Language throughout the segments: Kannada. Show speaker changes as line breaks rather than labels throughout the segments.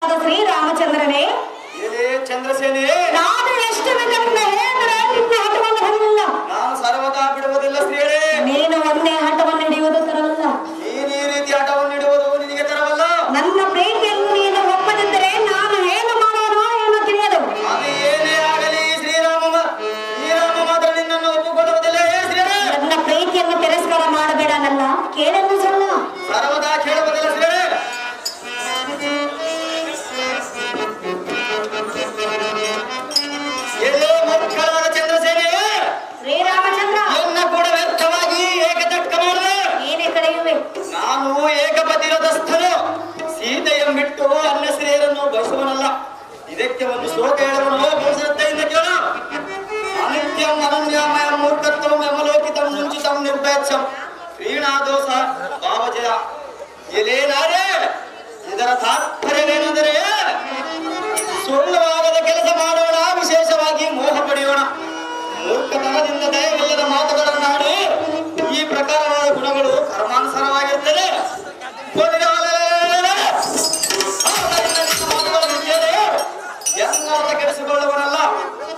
ಶ್ರೀರಾಮಚಂದ್ರನೇ,
ಚಂದ್ರಸೇನೆ,
ನಾನು ಎಷ್ಟು ಬೇಕಾದ್ರೆ ಹೇಳಿದ್ರೆ ನಿನ್ನ ಹಠವನ್ನು ಹಿಡಿಯಲ್ಲ.
ನಾನು ಸರ್ವದಾ ಬಿಡುವುದಿಲ್ಲ ಸ್ತ್ರೀಯರೇ.
ನೀನು ಒಂದೇ ಹಠವನ್ನು ಹಿಡಿಯುವುದು ತರವಲ್ಲ.
ನೀನು ಈ ರೀತಿ ಹಠವನ್ನು ಹಿಡಿಯುವುದು ನಿನಗೆ ತರವಲ್ಲ.
ನನ್ನ ಪ್ರೀತಿಯನ್ನು ನೀನು ಒಪ್ಪದಿದ್ದರೆ ನಾನು ಏನು ಮಾಡೋಣ ಏನು ತಿಳಿಯದು.
ಅದು ಏನೇ ಆಗಲಿ ಶ್ರೀರಾಮ ಮಾತ್ರ ನಿನ್ನನ್ನು ಒಪ್ಪಿಕೊಳ್ಳುವುದಿಲ್ಲ. ಶ್ರೀಯರೇ,
ನನ್ನ ಪ್ರೀತಿಯನ್ನು ತಿರಸ್ಕಾರ ಮಾಡಬೇಡ. ನನ್ನ ಕೇಳಲು ಸಲ್ಲ
ಸರ್ವದಾ ಕೇಳುವುದಿಲ್ಲ ಶ್ರೀಯರೇ. ಮಕ್ಕಳಾದ ಚಂದ್ರಸೇನೆ,
ಶ್ರೀರಾಮಚಂದ್ರ,
ಎನ್ನ ಕೂಡ ವ್ಯರ್ಥವಾಗಿ ಏಕತಕ್ಕ ಮಾಡಿದೆ.
ಏನೇ ಕಳೆಯುವೆ?
ನಾನು ಏಕಪತಿರದಸ್ಥನು. ಸೀತೆಯನ್ನು ಬಿಟ್ಟು ಅನ್ಯ ಸ್ತ್ರೀಯರನ್ನು ಬಯಸುವನಲ್ಲ. ಇದಕ್ಕೆ ಒಂದು ಶ್ಲೋಕ ಹೇಳುವನು. ಶ್ರದ್ಧೆಯಿಂದ ಕೇಳು. ಅನಿತ್ಯಂ ಅನನ್ಯಮಯ ಮೂರ್ಖತ್ವಂ ಯಮಲೋಕಿತಂ ಮುಂಚಿತಂ ನಿರ್ಭಯತ್ಸಂ ಕ್ರೀಣಾದೋಷ ಭಾವಜಯ. ಎಲೇನಾರೇ, ಇದರ ತಾತ್ಪರ್ಯವೇನೆಂದರೆ ಸುಳ್ಳುವಾಗದ ಕೆಲಸ ಮಾಡೋಣ, ವಿಶೇಷವಾಗಿ ಮೋಹ ಪಡೆಯೋಣ. ಮೂರ್ಖತನದಿಂದ ದಯವಿಲ್ಲದ ಮಾತುಗಳನ್ನಾಡಿ ಈ ಪ್ರಕಾರವಾದ ಗುಣಗಳು ಕರ್ಮಾನುಸಾರವಾಗಿರುತ್ತದೆ. ಎಂಗಾತ ಕೆಡಿಸಿಕೊಳ್ಳುವನಲ್ಲ.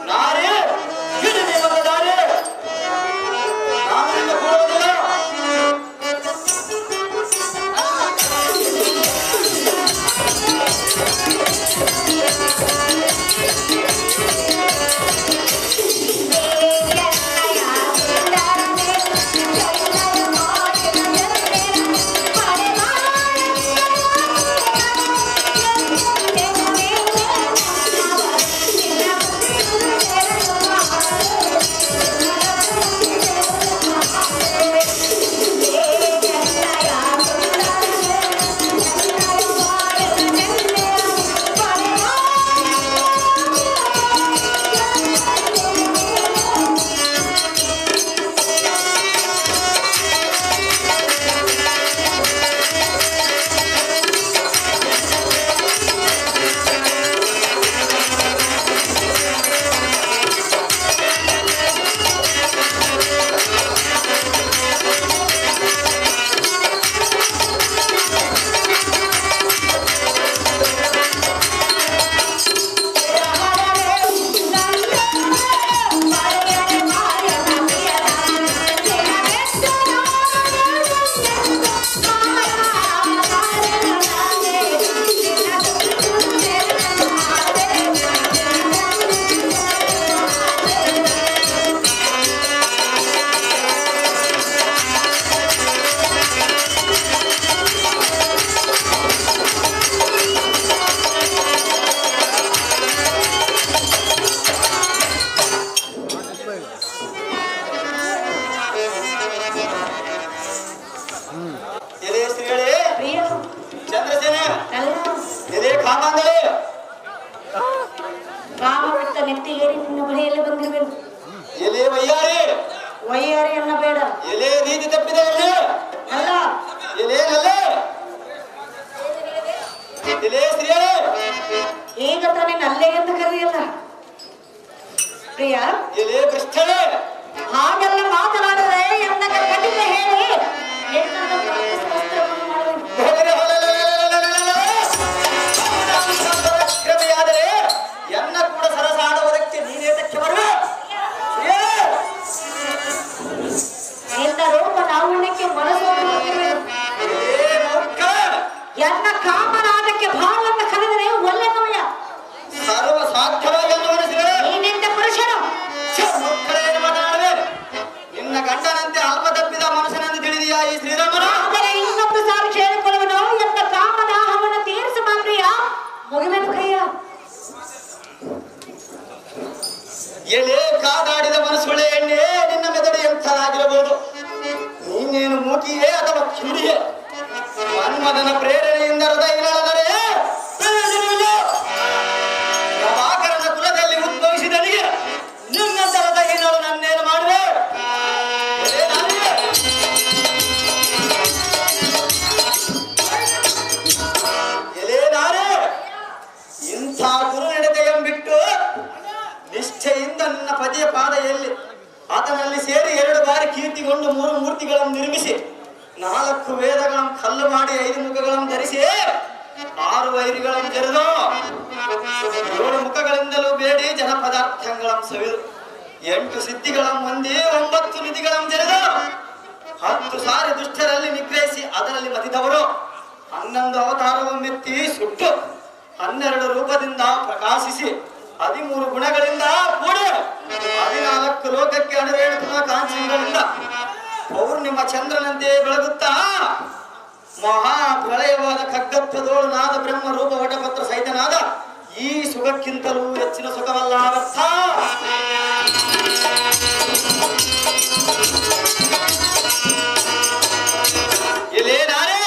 ನಾರೇ ಹಿಡಿದು ಬಂದಿದ್ದಾರೆ. ನಾನು ನಿನ್ನ ಕೊಡುವುದಿಲ್ಲ. ಚಂದ್ರಸೇನೆ, ಎಲೆ ಕಾಮಾಂಧಳೆ,
ಕಾಮ ಬಿಟ್ಟ ನೆತ್ತಿಗೇರಿ ನಿನ್ನ ಬಳಿಯಲ್ಲಿ ಬಂದಿರುವೆನು.
ಎಲೆ ವಯ್ಯಾರಿ,
ವಯ್ಯಾರಿ ಅನ್ನ ಬೇಡ.
ಎಲೆ ನೀತಿ ತಪ್ಪಿದೆ
ಅಲ್ಲ,
ಎಲೇನಲ್ಲೇ ಎಲೆ ಸ್ತ್ರೀಯರೇ.
ಈಗ ತಾನೇ ನಲ್ಲೆ ಎಂದು ಕರೆಯಲ್ಲ ಪ್ರಿಯ.
ಎಲೆ ಭ್ರಷ್ಟಳೆ,
ಹಾಗೆಲ್ಲ ಮಾತನಾಡಿದರೆ ಎನ್ನ ಕಟ್ಟಿದ್ದ ಹೇಳಿ ನಿನ್ನನ್ನು ವಸ್ತ್ರವನ್ನು ಮಾಡುವೆನು.
ಕ್ರಮೆಯಾದರೆ ಎನ್ನ ಕೂಡ ಸರಸಾಡುವುದಕ್ಕೆ ನೀನೇತಕ್ಕೆ ಬರುವೆ?
ನಿನ್ನ ರೂಪ ಲಾವಣ್ಯಕ್ಕೆ ಮನಸ್ಸು ಎನ್ನ ಕಾಮನಾದಕ್ಕೆ ಭಾವವನ್ನು ಕರೆದರೆ ಒಳ್ಳೆ ನೋಯ
ಸರ್ವ ಸಾಧ್ಯವಾಗಿ
ನೀನೆಂತ ಪುರುಷನು.
ಮಕ್ಕಳೇನು ಮಾತನಾಡುವೆ? ನಿನ್ನ ಗಂಡನಂತೆ ಅಲ್ಪ ತಪ್ಪಿದ ಮನುಷ್ಯನೆಂದು ತಿಳಿದಿಯಾ ಈ ಶ್ರೀರಾಮನು?
ಆದರೆ ಇನ್ನೊಂದು ಸಾರಿ ಕೇಳಿಕೊಳ್ಳುವನು. ಎನ್ನ ಕಾಮದಾಹವನ್ನು ತೀರಿಸುವ ಪ್ರಿಯ ಮುಗಿವೆನು ಕೈಯ.
ಎಲೆ ಕಾದಾಡಿದ ಮನಸ್ಸುಳೆ ಎಣ್ಣೆ, ನಿನ್ನ ಮೆದಡು ಎಂಥದಾಗಿರಬಹುದು. ನೀನೇನು ಮೂಕಿಯೇ ಅಥವಾ ಕಿಡಿಯೇ? ಮನ್ಮದನ ಪ್ರೇರಣೆಯಿಂದ ಹೃದಯದರೆ ಪ್ರಭಾಕರನ ಕುಲದಲ್ಲಿ ಉದ್ಭವಿಸಿದನಿಗೆ ನಿನ್ನಂತ ಹೃದಯನಳು ನನ್ನೇನು ಮಾಡುವೆ? ಎಲೆ ನಾರೇ, ಇಂಥ ಗುರು ನಡತೆಯಂಬಿಟ್ಟು ನಿಷ್ಠೆಯಿಂದ ನನ್ನ ಪದಿಯ ಪಾದೆಯಲ್ಲಿ ಆತನಲ್ಲಿ ಸೇರಿ 2 ಬಾರಿ ಕೀರ್ತಿಗೊಂಡು 3 ಮೂರ್ತಿಗಳನ್ನು ನಿರ್ಮಿಸಿ 4 ವೇದಗಳನ್ನು ಕಲ್ಲು ಮಾಡಿ 5 ಮುಖಗಳನ್ನು ಧರಿಸಿ ಆರು ವೈರಿಗಳನ್ನು ಜರಿದು 7 ಮುಖಗಳಿಂದಲೂ ಬೇಡಿ ಜನಪದಾರ್ಥಗಳನ್ನು ಸವಿದು 8 ಸಿದ್ಧಿಗಳ ಮಂದಿ 9 ನಿಧಿಗಳನ್ನು ಜರಿದು 10 ಸಾರಿ ದುಷ್ಟರಲ್ಲಿ ನಿಗ್ರಹಿಸಿ ಅದರಲ್ಲಿ ಮತಿದವರು 11 ಅವತಾರವನ್ನೆತ್ತಿ ಸುಟ್ಟು 12 ರೂಪದಿಂದ ಪ್ರಕಾಶಿಸಿ 13 ಗುಣಗಳಿಂದ ಕೂಡಿ 14 ಲೋಕಕ್ಕೆ ಅಣುರೇಣುವ ಕಾಂಚಿಗಳಿಂದ ಪೌರ್ಣಿಮ ಚಂದ್ರನಂತೆ ಬೆಳಗುತ್ತಾ ಮಹಾ ಪ್ರಳಯವಾದ ಖಗ್ಗತ್ವದೋಳು ನಾದ ಬ್ರಹ್ಮ ರೂಪ ವಟಪತ್ರ ಸಹಿತನಾದ ಈ ಸುಖಕ್ಕಿಂತಲೂ ಹೆಚ್ಚಿನ ಸುಖವಲ್ಲ ಅರ್ಥ. ಇಲ್ಲೇ ನಾರೇ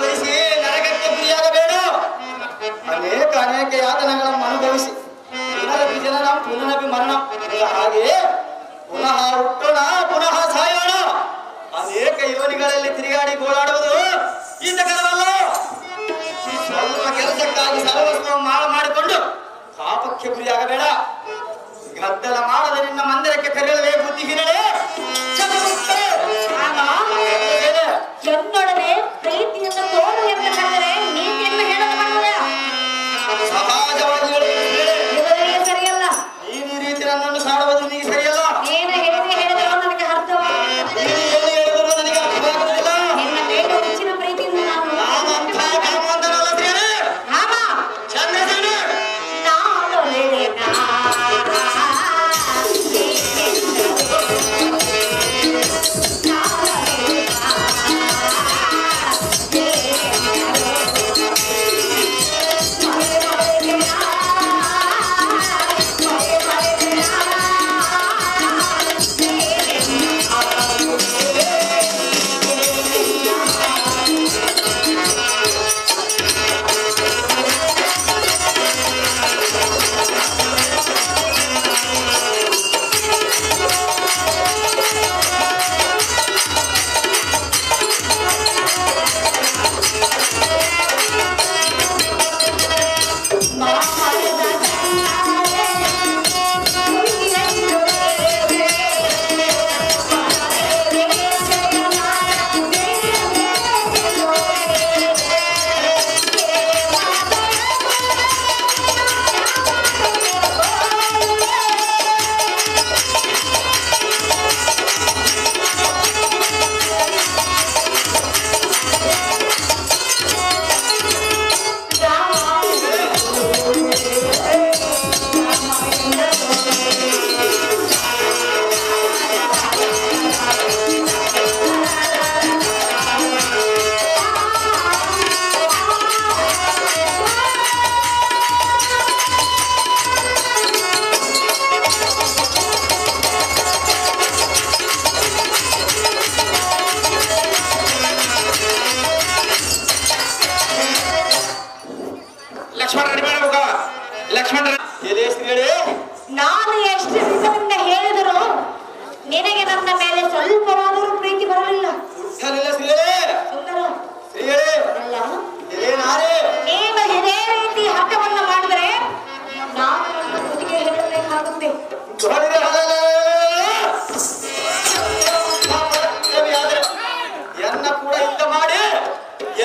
ಬಯಸಿ ನರಕಕ್ಕೆ ಗುರಿಯಾಗಬೇಡ. ಅನೇಕ ಯಾತನೆಗಳನ್ನು ಅನುಭವಿಸಿ ಪುನರಪಿ ಜನನಂ ಪುನರಪಿ ಮರಣಂ. ಹಾಗೆ ಪುನಃ ಹುಟ್ಟೋಣ ಪುನಃ ಸಾಯೋಣ. ಅನೇಕ ಯೋನಿಗಳಲ್ಲಿ ತಿರುಗಾಡಿ ಗೋಳಾಡುವುದು ಈತಕರವಲ್ಲ. ಸ್ವಲ್ಪ ಕೆಲಸಕ್ಕಾಗಿ ಸರ್ವಸ್ವ ಮಾಳ ಮಾಡಿಕೊಂಡು ಪಾಪಕ್ಕೆ ಗುರಿಯಾಗಬೇಡ. ಗದ್ದಲ ಮಾಡದ ನಿನ್ನ ಮಂದಿರಕ್ಕೆ ತೆರಳಲೇ ಬುದ್ಧಿಹೀನಳೆ.
ಎನ್ನೊಡನೆ ಪ್ರೀತಿಯನ್ನು ತೋರು ಎಂದು ಕರೆದರೆ ನೀತಿಯನ್ನು ಹೇಳಲು ಮಾಡುವ
ಸಹಜವಾಗಿ
ಸರಿಯಲ್ಲ.
ನೀನು ಈ ರೀತಿ ನನ್ನನ್ನು ಸಾಡುವುದು ನೀ ಸರಿಯಲ್ಲ.
ನೀನು ಹೇಳಿದ್ರು ನನಗೆ ಅರ್ಥವಾಗುತ್ತದೆ.
ನನಗೆ ಅರ್ಥವಾಗುವುದಿಲ್ಲ.
ನಿನ್ನ ಮೇಲೆ ಹೆಚ್ಚಿನ ಪ್ರೀತಿಯಿಂದ
ನಾನಂಥ ಕಾಮವಂತನಲ್ಲ ಪ್ರಿಯರೇ.
ರಾಮ
ಚಂದ್ರಸೇನೆ
ನಾನು ಎಷ್ಟು ದಿವಸದಿಂದ ಹೇಳಿದರೂ ನಿನಗೆ ನನ್ನ ಮೇಲೆ ಸ್ವಲ್ಪವಾದರೂ ಪ್ರೀತಿ ಬರಲಿಲ್ಲ. ಸುಂದರ ಅಲ್ಲ, ನೀನು ಇದೇ ರೀತಿ ಹಠವನ್ನು ಮಾಡಿದರೆ ನಾನು ನನ್ನ ತುದಿಗೆ ಹೇಳಬೇಕಾಗುತ್ತೆ.
ಎನ್ನ ಕೂಡ ಯುದ್ಧ ಮಾಡಿ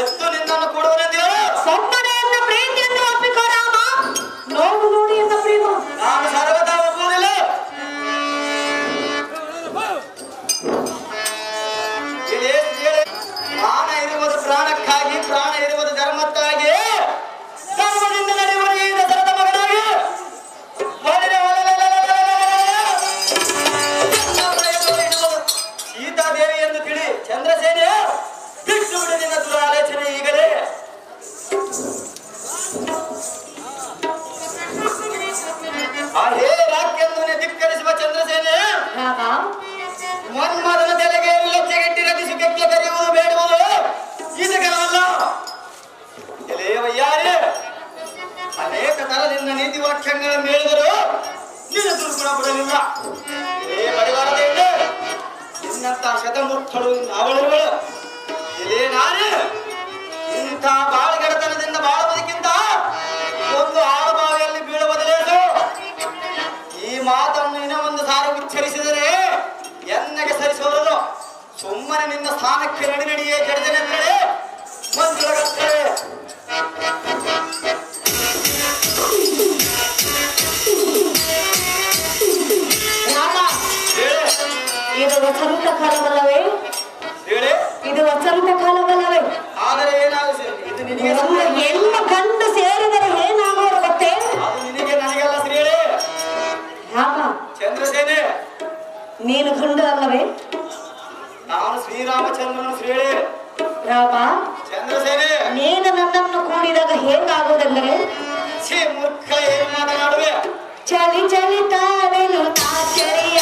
ಎದ್ದು ನಿನ್ನನ್ನು ಕೊಡುವನೆಂದಿರೋ
ಸೊಮ್ಮನೆಯನ್ನ ಪ್ರೀತಿಯನ್ನು ಒಪ್ಪಿಕೋ ರಾಮ. ನೋಡು ನೋಡಿ ಎನ್ನ ಪ್ರೇಮ
ನಾನು ಸರ್ವದಾ ಒಪ್ಪುವುದಿಲ್ಲ. ಪ್ರಾಣ ಇರುವುದು ಪ್ರಾಣಕ್ಕಾಗಿ, ಪ್ರಾಣ ಇರುವುದು ಧರ್ಮಕ್ಕಾಗಿ. ಧರ್ಮದಿಂದ ನಡೆಯುವ ಈ ದಸರದ ಮಗನಾಗಿ ಸೀತಾದೇವಿ ಎಂದು ತಿಳಿ ಚಂದ್ರಸೇನೆ ಬಿಟ್ಟು ಬಿಡಿ ನಿನ್ನ ದುರಾಲೋಚನೆ ಈಗಲೇ. ಆ ಹೇ ವಾಕ್ಯವನ್ನು ಧಿಕ್ಕರಿಸುವ ಚಂದ್ರಸೇನೆ
ರಾಮ,
ಮನ್ಮಥನ ತಲೆಗೆ ಲಜ್ಜೆಗೆಟ್ಟಿ ರಚಿಸಿ ಕೆಕ್ಕೆ ಕರೆಯುವುದು ಬೇಡುವುದು ಈತಕರವಲ್ಲ. ವಯ್ಯಾರಿ ಅನೇಕ ತರದಿಂದ ನೀತಿ ವಾಕ್ಯಗಳನ್ನು ಹೇಳಿದರು ನೀನು ದುರ್ಗುಣ ಬಿಡಲಿಲ್ಲ. ಪರಿವಾರದ ಇದೆ ನಿನ್ನಂತ ಶತಮೂರ್ಖಳು ಅವಳುಗಳು ಇದೇ ನಾನೇ ಇಂಥ ಬಾಳುಗಡತನದಿಂದ ಬಾಳುವುದಕ್ಕಿಂತ ಒಂದು ಆಳುಬಾವಿಯಲ್ಲಿ ಬೀಳುವ ಬದಲೇನು. ಈ ಮಾತನ್ನು ಇನ್ನ ಒಂದು ಸಾರಿ ಉಚ್ಚರಿಸಿದರೆ ಎನ್ನಗೆ ಸರಿಸೋರದು. ಸುಮ್ಮನೆ ನಿನ್ನ ಸ್ಥಾನಕ್ಕೆ ನಡಿಯೇ ಜಡಿದನೆಂದರೆ ಮಂಜುಳಗತ್ತೆ
ರಾಮ,
ಹೇಳಿ
ಇದು ವಸಂತ ಕಾಲವಲ್ಲವೇ?
ಹೇಳಿ.
ಇದು ವಸಂತ ಕಾಲವಲ್ಲವೇ?
ಆದರೆ ಏನಾಗುತ್ತೆ ಇದು ನಿನಗೆ
ಒಂದು ಹೆಣ್ಣು ಗಂಡು ಸೇರಿದರೆ ಏನಾಗೋದು ಗೊತ್ತೇ?
ಅದು ನಿನಗೆ ನನಗೆಲ್ಲ ಶ್ರೀಯೇ.
ರಾಮ,
ಚಂದ್ರಸೇನೆ
ನೀನು ಗಂಡು ಅಲ್ಲವೇ?
ನಾನು ಶ್ರೀರಾಮಚಂದ್ರನ ಶ್ರೀಯೇ.
ರಾಮ,
ಚಂದ್ರಸೇನೆ
ನೀನು ನನ್ನನ್ನು ಕೂಡಿದಾಗ ಹೇಗಾಗುವುದೆಂದರೆ
ಛೇ ಮೂರ್ಖ ಏನು ಮಾತನಾಡುವೆ?
ಚಲಿ ಚಲಿ ತಾವೆನು ನಾಚರಿಯ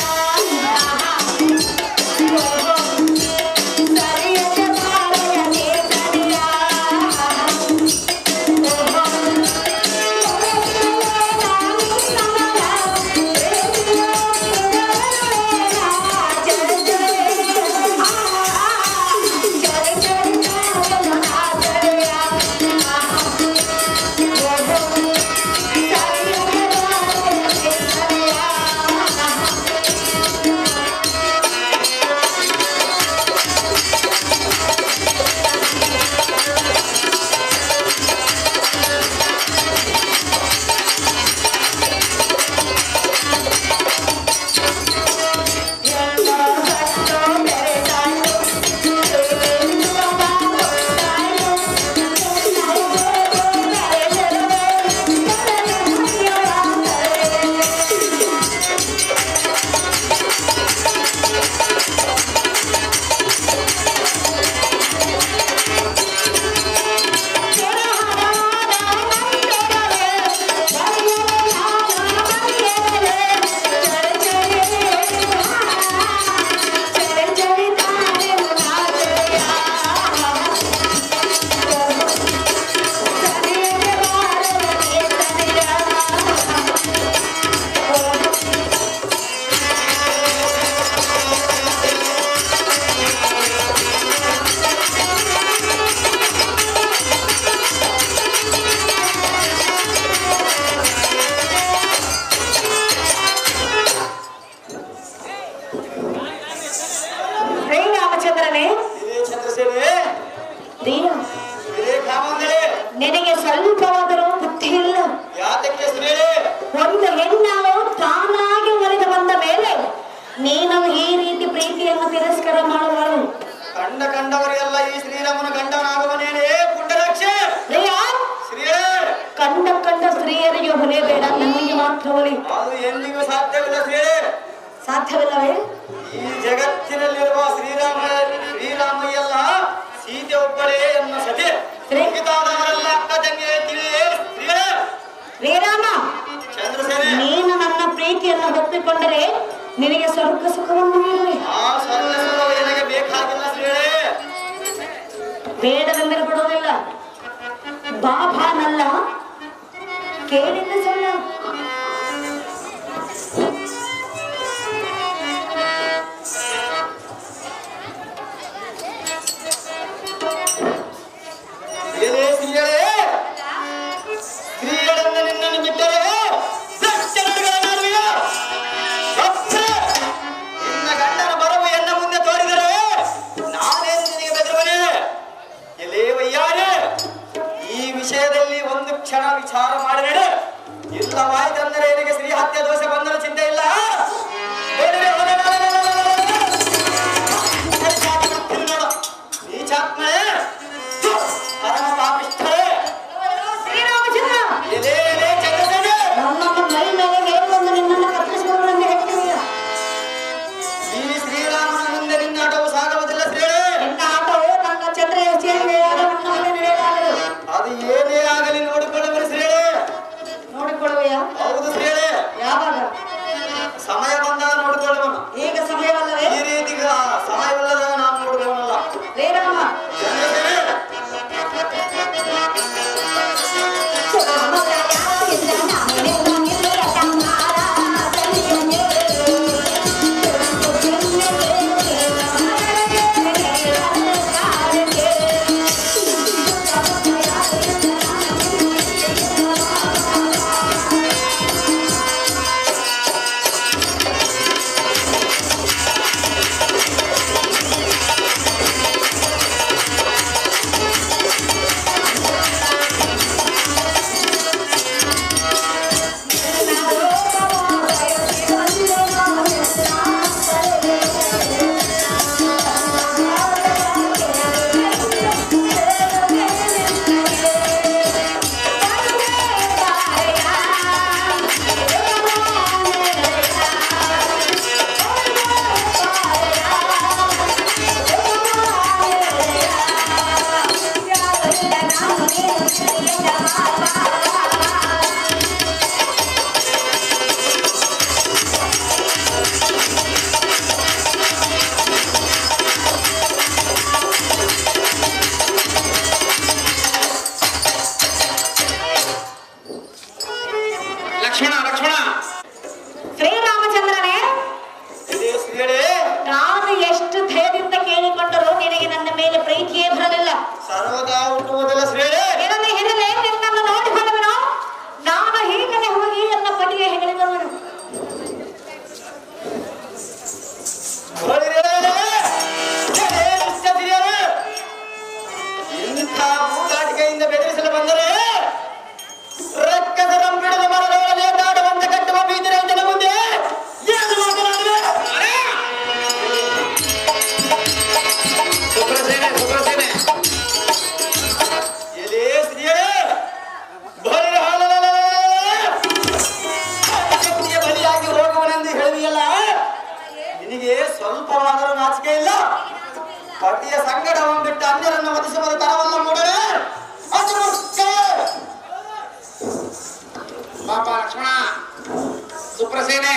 ನಿನಗೆ ಸ್ವಲ್ಪವಾದರೂ ಬುದ್ಧಿ ಇಲ್ಲ.
ಯಾತಕ್ಕೆ ಶ್ರೀಯೇ?
ಒಂದು ಹೆಣ್ಣಾಳು ತಾನಾಗಿ ಒಲಿದು ಬಂದ ಮೇಲೆ ನೀನು ಈ ರೀತಿ ಪ್ರೀತಿಯನ್ನು ತಿರಸ್ಕಾರ ಮಾಡುವರು.
ಕಂಡವರಿಗೆಲ್ಲ ಈ ಶ್ರೀರಾಮನ ಗಂಡನಾಗುವನೇನೇ ಪುಂಡರಾಕ್ಷ. ಶ್ರೀಯೇ,
ಕಂಡ ಸ್ತ್ರೀಯರಿಗೆ ಹೊಲೆ ಬೇಡ, ನನಗೆ ಮಾತ್ರ ಹೊಲಿ.
ಅದು ಎಂದಿಗೂ ಸಾಧ್ಯವಿಲ್ಲ ಶ್ರೀಯೇ.
ಸಾಧ್ಯವಿಲ್ಲವೇ?
ಈ ಜಗತ್ತಿನಲ್ಲಿರುವ ಶ್ರೀರಾಮಯ್ಯಲ್ಲ ಸೀತೆ ಒಬ್ಬಳೇ ಎನ್ನ ಸತಿ. ಮಿಗತಾದವರೆಲ್ಲ ಅಕ್ಕ ತಂಗಿ ತಿಳಿಯೇ ಶ್ರೀಯೇ.
ಶ್ರೀರಾಮ,
ಚಂದ್ರಸೇನೆ
ನೀನು ನನ್ನ ಪ್ರೀತಿಯನ್ನು ಒಪ್ಪಿಕೊಂಡರೆ ನಿನಗೆ ಸ್ವರ್ಗ ಸುಖವನ್ನು ನೀಡುವೆ.
ಆ ಸ್ವರ್ಗ ಸುಖವು ನನಗೆ ಬೇಕಾಗಿಲ್ಲ ಶ್ರೀಯೇ.
ಬೇಡವೆಂದರೆ ಕೊಡುವುದಿಲ್ಲ. ಬಾಬಾನಲ್ಲ ಕೇಳಿದ್ದ ಸಲ್ಲ.
ಏನೇ ಶ್ರೀಯೇ, ಸ್ತ್ರೀಯರನ್ನು ನಿನ್ನನ್ನು ಬಿಟ್ಟರೆ ನಿನ್ನ ಗಂಡನ ಬರವು ಎನ್ನ ಮುಂದೆ ತೋರಿದರೆ ನಾನೇನು ನಿನಗೆ ಬೆದರುವನೆ? ಎಲೇ ವಯ್ಯಾರೆ, ಈ ವಿಷಯದಲ್ಲಿ ಒಂದು ಕ್ಷಣ ವಿಚಾರ ಮಾಡಿ ನಡೆ. ಇಲ್ಲವಾಯ್ತೆಂದರೆ ನಿನಗೆ ಸ್ತ್ರೀ ಹತ್ಯೆ ದೋಷ ಬಂದರೂ ಚಿಂತೆ ಇಲ್ಲ. ನೀಚಾತ್ಮೆ ಪರಮ ಪಾಪಿಷ್ಠೆ.
ಶ್ರೀರಾಮಚಂದ್ರ,
ಎಲೇ ಎಲೇ ಚಂದ್ರಸೇನೆ,
ನನ್ನನ್ನು ಮೈ ಮೇಲೆ ಹೇಳುವಂದು ನಿನ್ನನ್ನು ಕತ್ತರಿಸುವವರನ್ನು ಹೇಳ್ತೀಯ.
ಈ ಶ್ರೀರಾಮನ ಮುಂದೆ ನಿನ್ನ ಆಟವು ಸಾಗುವುದಿಲ್ಲ ಶ್ರೀಯೇ.
ನಿನ್ನ ಆಟವು ನನ್ನ ಚಂದ್ರ ಹೆಸರಿಯಾದ ಮಣ್ಣಲ್ಲಿ ನಡೆಯಲಾಗದು.
ಅದು ಏನೇ ಆಗಲಿ ನೋಡಿಕೊಳ್ಳುವರು ಶ್ರೀಯೇ.
ನೋಡಿಕೊಳ್ಳುವೆಯಾ?
ಹೌದು ಶ್ರೀಯೇ.
ಯಾವಾಗ?
ಸಮಯ ಬಂದಾಗ ನೋಡಿಕೊಳ್ಳುವನು.
ಈಗ ಸಮಯವಲ್ಲವೇ?
ಈ ರೀತಿ ಸಮಯವಿಲ್ಲದಾಗ ನಾನು ನೋಡುವವನಲ್ಲ.
ಶ್ರೀರಾಮ,
ಚಂದ್ರಸೇನೆ ನಿನಗೆ ಸ್ವಲ್ಪವಾದರೂ ನಾಚಿಕೆ ಇಲ್ಲ. ಪತಿಯ ಸಂಗಡವನ್ನು ಬಿಟ್ಟು ಅನ್ಯರನ್ನು ವಧಿಸುವ ತರವಲ್ಲ ಮೂಡಲೇ.
ಪಾಪ ಲಕ್ಷ್ಮಣ ಸುಪ್ರಸೇನೆ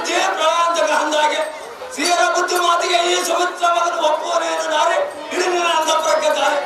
ಅಂತೆ ಪ್ರಾಂತಕ ಅಂದಾಗೆ ಸೀರ ಬುದ್ಧಿ ಮಾತಿಗೆ ಈ ಸುಮಿತ್ರ ಮಗನು ಒಪ್ಪುವನೇನು ನಾರೆ ಹಿಡಿದಿನ ಅಂತ ಪ್ರಕ್ಕತಾರೆ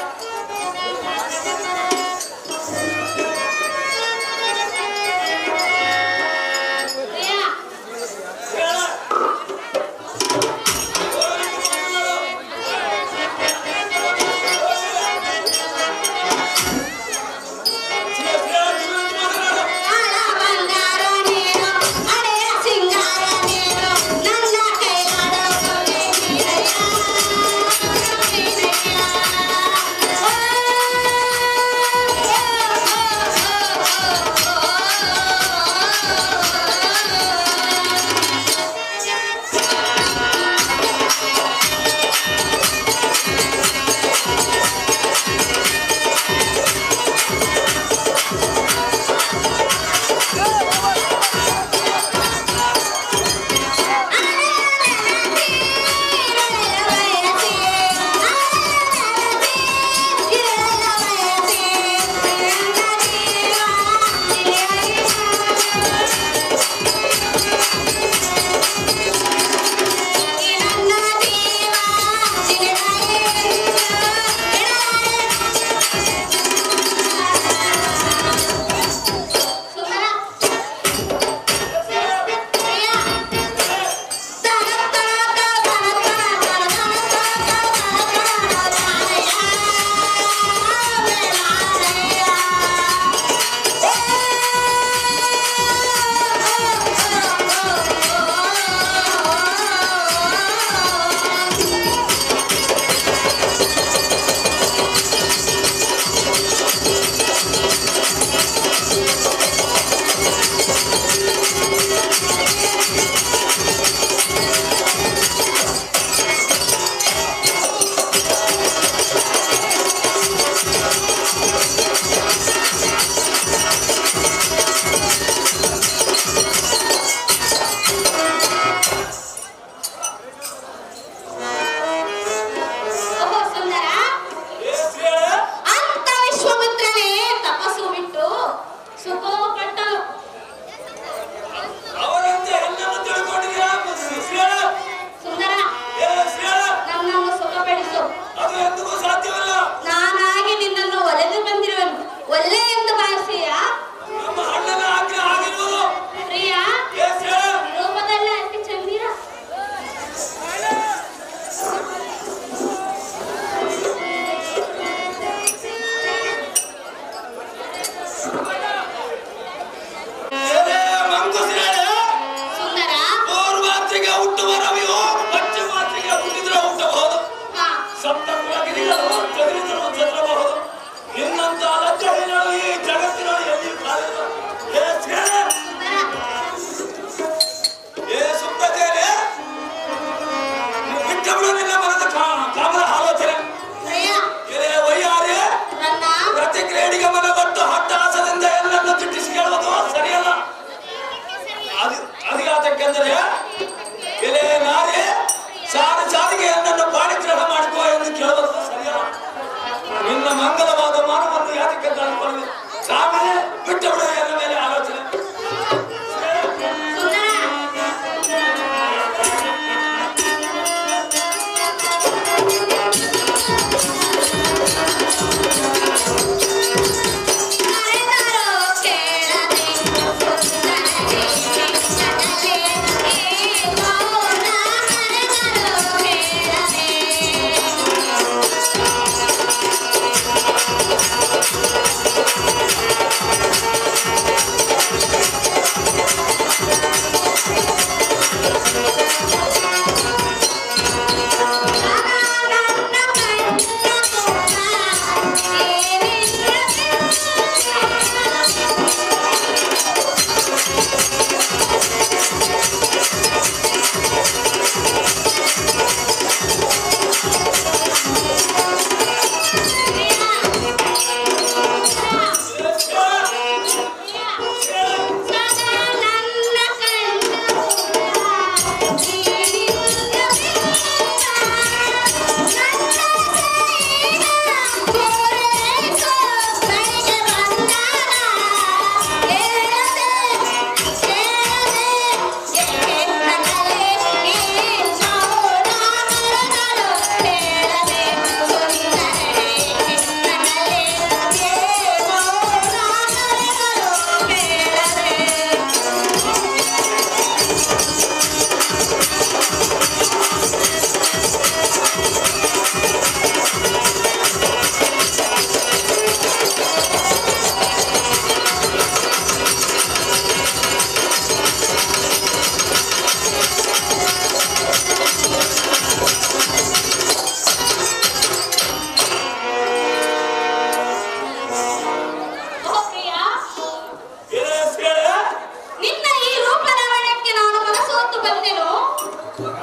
ಬಂದೆನು.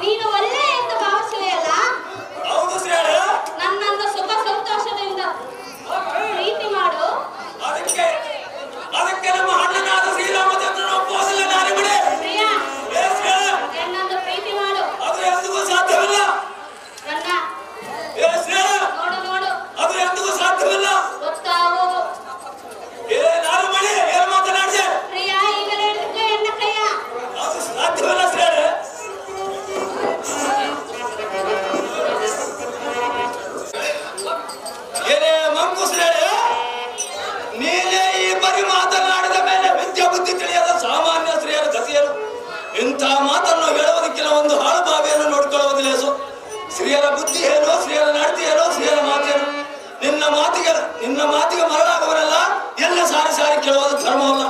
ನೀನು ಒಳ್ಳೆ ಎಂದು ಭಾವಿಸುವೆಯಲ್ಲ,
ಹೌದು ಶ್ರೇಯ.
ನನ್ನನ್ನು ಸುಖ ಸಂತೋಷದಿಂದ ಪ್ರೀತಿ ಮಾಡು.
ಅದಕ್ಕೆ ನಮ್ಮ ಅಣ್ಣನಾದ ಶ್ರೀರಾಮಚಂದ್ರನ ಒಪ್ಪುವುದಿಲ್ಲ ನಾನೇ ಬಿಡಿ.
ಪ್ರಿಯ, ನನ್ನನ್ನು ಪ್ರೀತಿ ಮಾಡು.
ಅದು ಎಂದಿಗೂ ಸಾಧ್ಯವಿಲ್ಲ.
ನನ್ನ ನೋಡು,
ಅದು ಎಂದಿಗೂ ಸಾಧ್ಯವಿಲ್ಲ.
ಗೊತ್ತಾವು.
ನಾನು ಮಾಡಿ ಏನು ಮಾತನಾಡಿದೆ?
ಪ್ರಿಯ, ಈಗಲೇ ಹಿಡಿದು ಎನ್ನ ಕೈಯ.
ಅದು ಸಾಧ್ಯವಿಲ್ಲ ಶ್ರೇಯ. ಏನೇ ಮಂಕು ಶ್ರೇಯ, ನೀನೇ ಈ ಬರಿ ಮಾತನಾಡಿದ ಮೇಲೆ ವಿದ್ಯಾ ಬುದ್ಧಿ ತಿಳಿಯದ ಸಾಮಾನ್ಯ ಸ್ತ್ರೀಯರ ಗತಿಯರು ಇಂಥ ಮಾತನ್ನು ಹೇಳುವುದಕ್ಕಿಲ್ಲ. ಒಂದು ಹಾಳು ಬಾವಿಯನ್ನು ನೋಡಿಕೊಳ್ಳುವುದಿಲ್ಲ. ಸ್ತ್ರೀಯರ ಬುದ್ಧಿ ಏನು, ಸ್ತ್ರೀಯರ ನಡತೆ ಏನು, ಸ್ತ್ರೀಯರ ಮಾತೇನು? ನಿನ್ನ ಮಾತಿಗೆ ಮರಳಾಗುವರೆಲ್ಲ ಎಲ್ಲ ಸಾರಿ ಕೇಳುವುದು ಧರ್ಮವಲ್ಲ.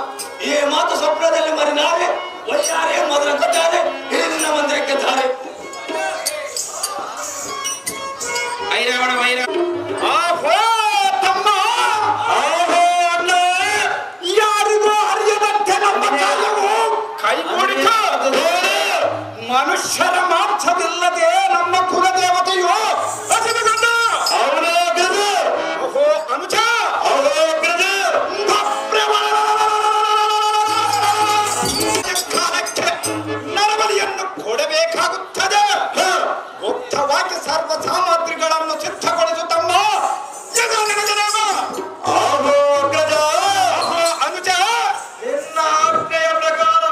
ಈ ಮಾತು ಸ್ವಪ್ನದಲ್ಲಿ ಮರಿ ನಾವೇ ವೈಯಾರೆ ಮೊದಲ ಕೊಟ್ಟಾರೆ ಇಡೀ ನಿನ್ನ ಮಂದಿರಕ್ಕೆ ಧಾರೆ. ಯಾರಿಗೂ ಅರಿಯದಂತೆ ನಮ್ಮ ಕಾರ್ಯವು ಕೈಗೂಡಿತು. ಮನುಷ್ಯರ ಮಾಂಸವಿಲ್ಲದೆ ನಮ್ಮ ಕುಲದೇವತೆಯು ಹಸಿದುಕೊಂಡು ಅನುಜ ಕಾಲಕ್ಕೆ ನರಬಲಿಯನ್ನು ಕೊಡಬೇಕಾಗುತ್ತದೆ. ಗುಪ್ತವಾಗಿ ಸರ್ವ ಸಾಮಗ್ರಿಗಳನ್ನು ಸಿದ್ಧಗೊಳಿಸುತ್ತಮ್ಮ ಅನುಜ ನಿನ್ನ ಆಜ್ಞೆಯ ಪ್ರಕಾರ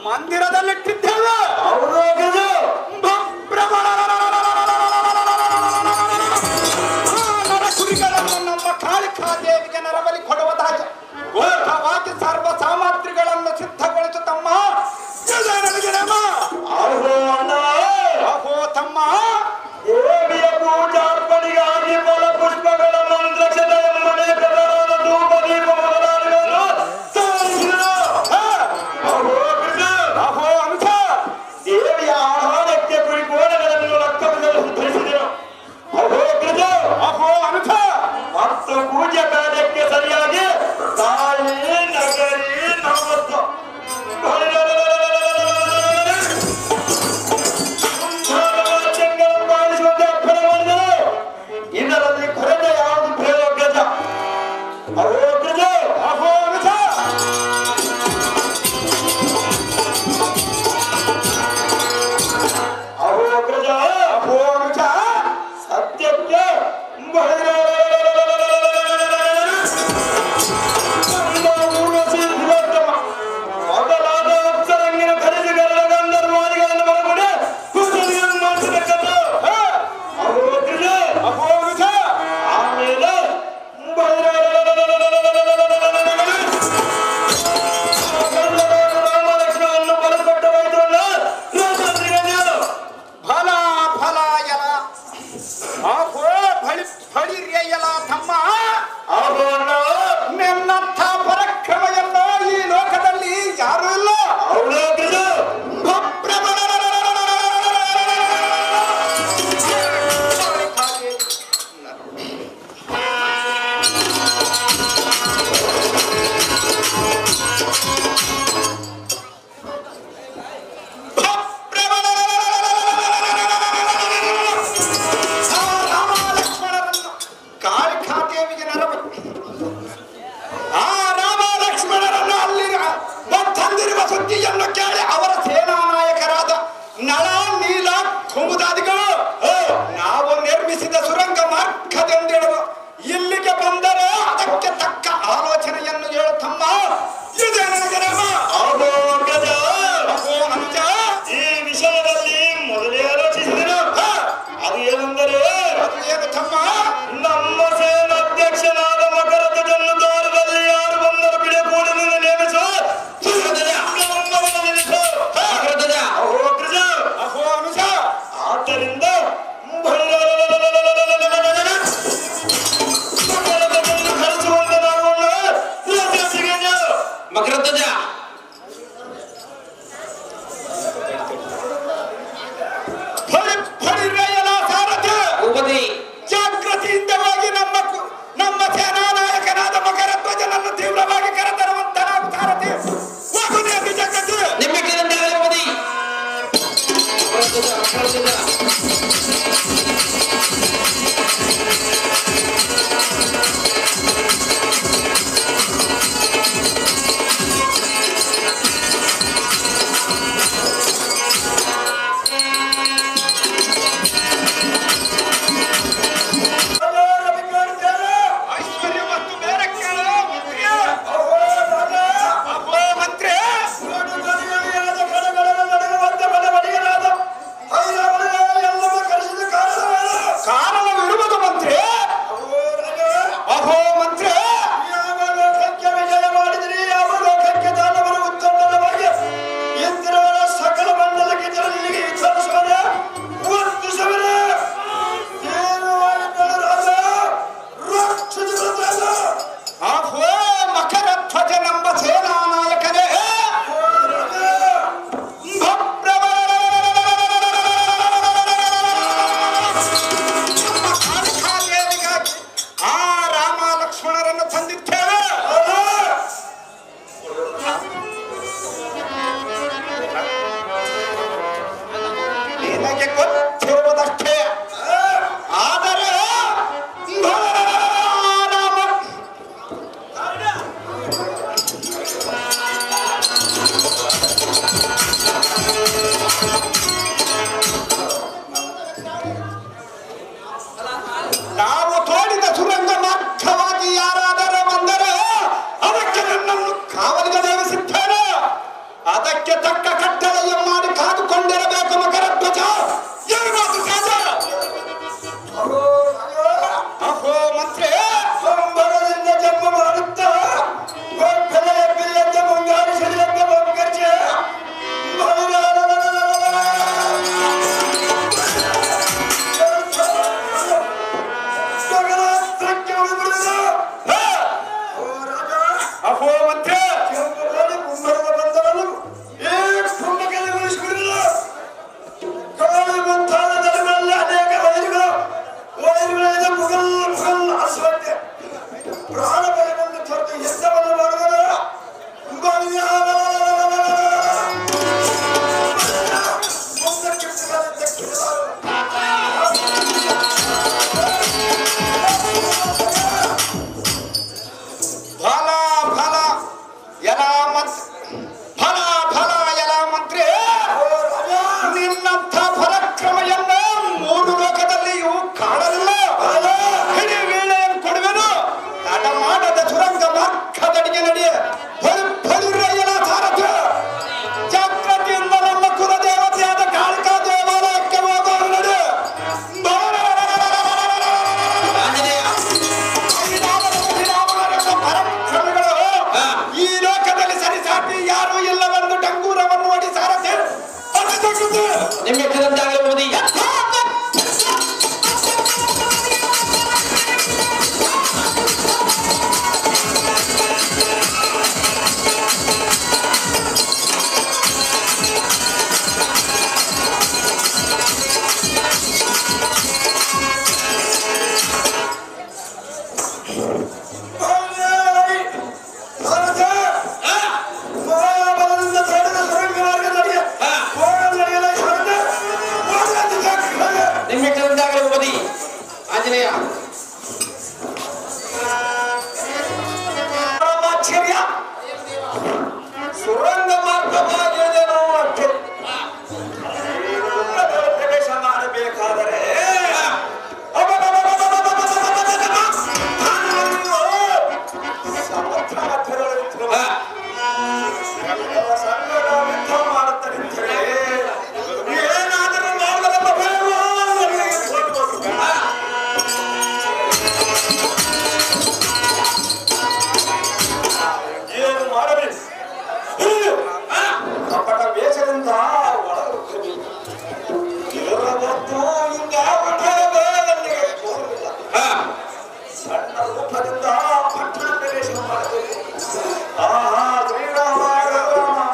ಮಂದಿರದಲ್ಲಿಟ್ಟಿದ್ದೇವೆ. ಕುರಿಗಳನ್ನು ನಮ್ಮ ಕಾಳಿಕಾದೇವಿಗೆ ನರಬಲಿ ಕೊಡುವುದಾಗಿ ಗೋಷ್ಠವಾಗಿ ಸರ್ವ ಸಾಮಗ್ರಿಗಳನ್ನು ಸಿದ್ಧಗೊಳಿಸುತ್ತಮ್ಮ. ಅಹೋ ತಮ್ಮ, ದೇವಿಯ ಪೂಜಾರ್ಪಣೆಗಾಗಿ ಫಲ ಪುಷ್ಪಗಳ ಮಂತ್ರಕ್ಷದ ಮನೆ ಪ್ರಕಾರದ ಧೂಪ ದೀಪ ಮೊದಲಾದವನ್ನು ಅಹೋ ಅಂಶ ದೇವಿಯ ಆಹಾರಕ್ಕೆ ಕುರಿಕೋಣಗಳನ್ನು ರಕ್ತವನ್ನು ಧರಿಸಿದರು. ಅಹೋ ಅಂಶ ಮತ್ತು ಪೂಜೆ ಕಾರ್ಯಕ್ಕೆ ಸರಿಯಾಗಿ ತಾಯಿ ನಗರಿ ನವತ್ತು ಪಾಲಿಸುವಂತೆ ಅರ್ಪಣೆ ಮಾಡಿದರು. ಇದರಲ್ಲಿ ಕೊರತೆ ಯಾವುದು ಬೇರೆ ಗಜ. ಅಹೋ ಗಜ, ಅಹೋ ಅಂಶ ಅಹೋಗ್ರಜ ಅಹೋಂಶ ಸತ್ಯಕ್ಕೆ ಮೊದಲಾದ ಅಪ್ಸರಂಗಿನ ಖರೀದಿಗಳ ಗಂಧರ್ವಾದಿಗಳನ್ನು ಮನಗಡೆ ಕೂಸಲಿಯನ್ನು ಮಾಡಿಸಬೇಕಲ್ಲ. ಅಹೋಗ್ರಜ ಅಹೋಂಶ ಆಮೇಲೆ ರಾಮಲಕ್ಷ್ಮಣನ್ನು ಬಲಪಟ್ಟ ವೈದ್ಯರನ್ನ ಫಲ ಫಲ ಎಲ ಅಹೋ ಫಳಿರ್ಯಲ ತಮ್ಮ. ನಿನ್ನಂಥ ಪರಕ್ರಮ ಎಲ್ಲೋ ಈ ಲೋಕದಲ್ಲಿ ಯಾರು ಇಲ್ಲ. ಕಾಳಿಕಾದೇವಿಗೆ ನರಬಲಿ ಆ ರಾಮ ಲಕ್ಷ್ಮಣರನ್ನು ಅಲ್ಲಿ ತಂದಿರುವ ಸುದ್ದಿಯನ್ನು ಕೇಳಿ ಅವರ ಸೇನಾ ನಾಯಕರಾದ ನಳ ನೀಲ ಕುಮುದಾದಿಗಳು ನಾವು ನಿರ್ಮಿಸಿದ ಸುರಂಗ ಮಾರ್ಗದೆಂದಿಡುವ ಇಲ್ಲಿಗೆ ಬಂದರೆ ಅದಕ್ಕೆ ತಕ್ಕ ಆಲೋಚನೆಯನ್ನು ಹೇಳುತ್ತಮ್ಮ. ಇದೇ ನನಗೆ ಅನುಜ ಈ ವಿಷಯದಲ್ಲಿ ಮೊದಲೇ ಆಲೋಚಿಸಿದನು. ಅದು ಏನೆಂದರೆ ಅದು ಏನು ತಮ್ಮ, ನಮ್ಮ ಸೇನಾಧ್ಯಕ್ಷನಾದ ಮಕರಧ್ವಜನ್ನು ದ್ವಾರದಲ್ಲಿ ಯಾರು ಬಂದರು ಬಿಡಕೂಡದನ್ನು ನೇಮಿಸು. ಅಹೋ ಅನುಜ, ಆದ್ದರಿಂದ ಕಳಿಸುವಂತೆ ನಾವು ಮಕರಧ್ವಜ
ಆಹಾ ಶ್ರೀರಾಮ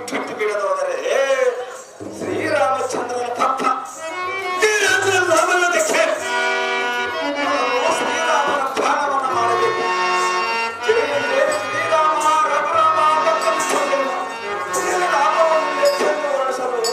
ಬಿಟ್ಟು ಬಿಡದೋದರೆ ಶ್ರೀರಾಮಚಂದ್ರನ ಪಕ್ಕ ರಾಮನದಕ್ಕೆ ಶ್ರೀರಾಮನ ಧ್ಯಾನವನ್ನು ಮಾಡಬೇಕು. ಜಯ ಜಯ ಶ್ರೀರಾಮ ರಘು ರಾಮ ರಾಮವನ್ನು ಹೆಚ್ಚೆಂದು ಹೊರಸಲು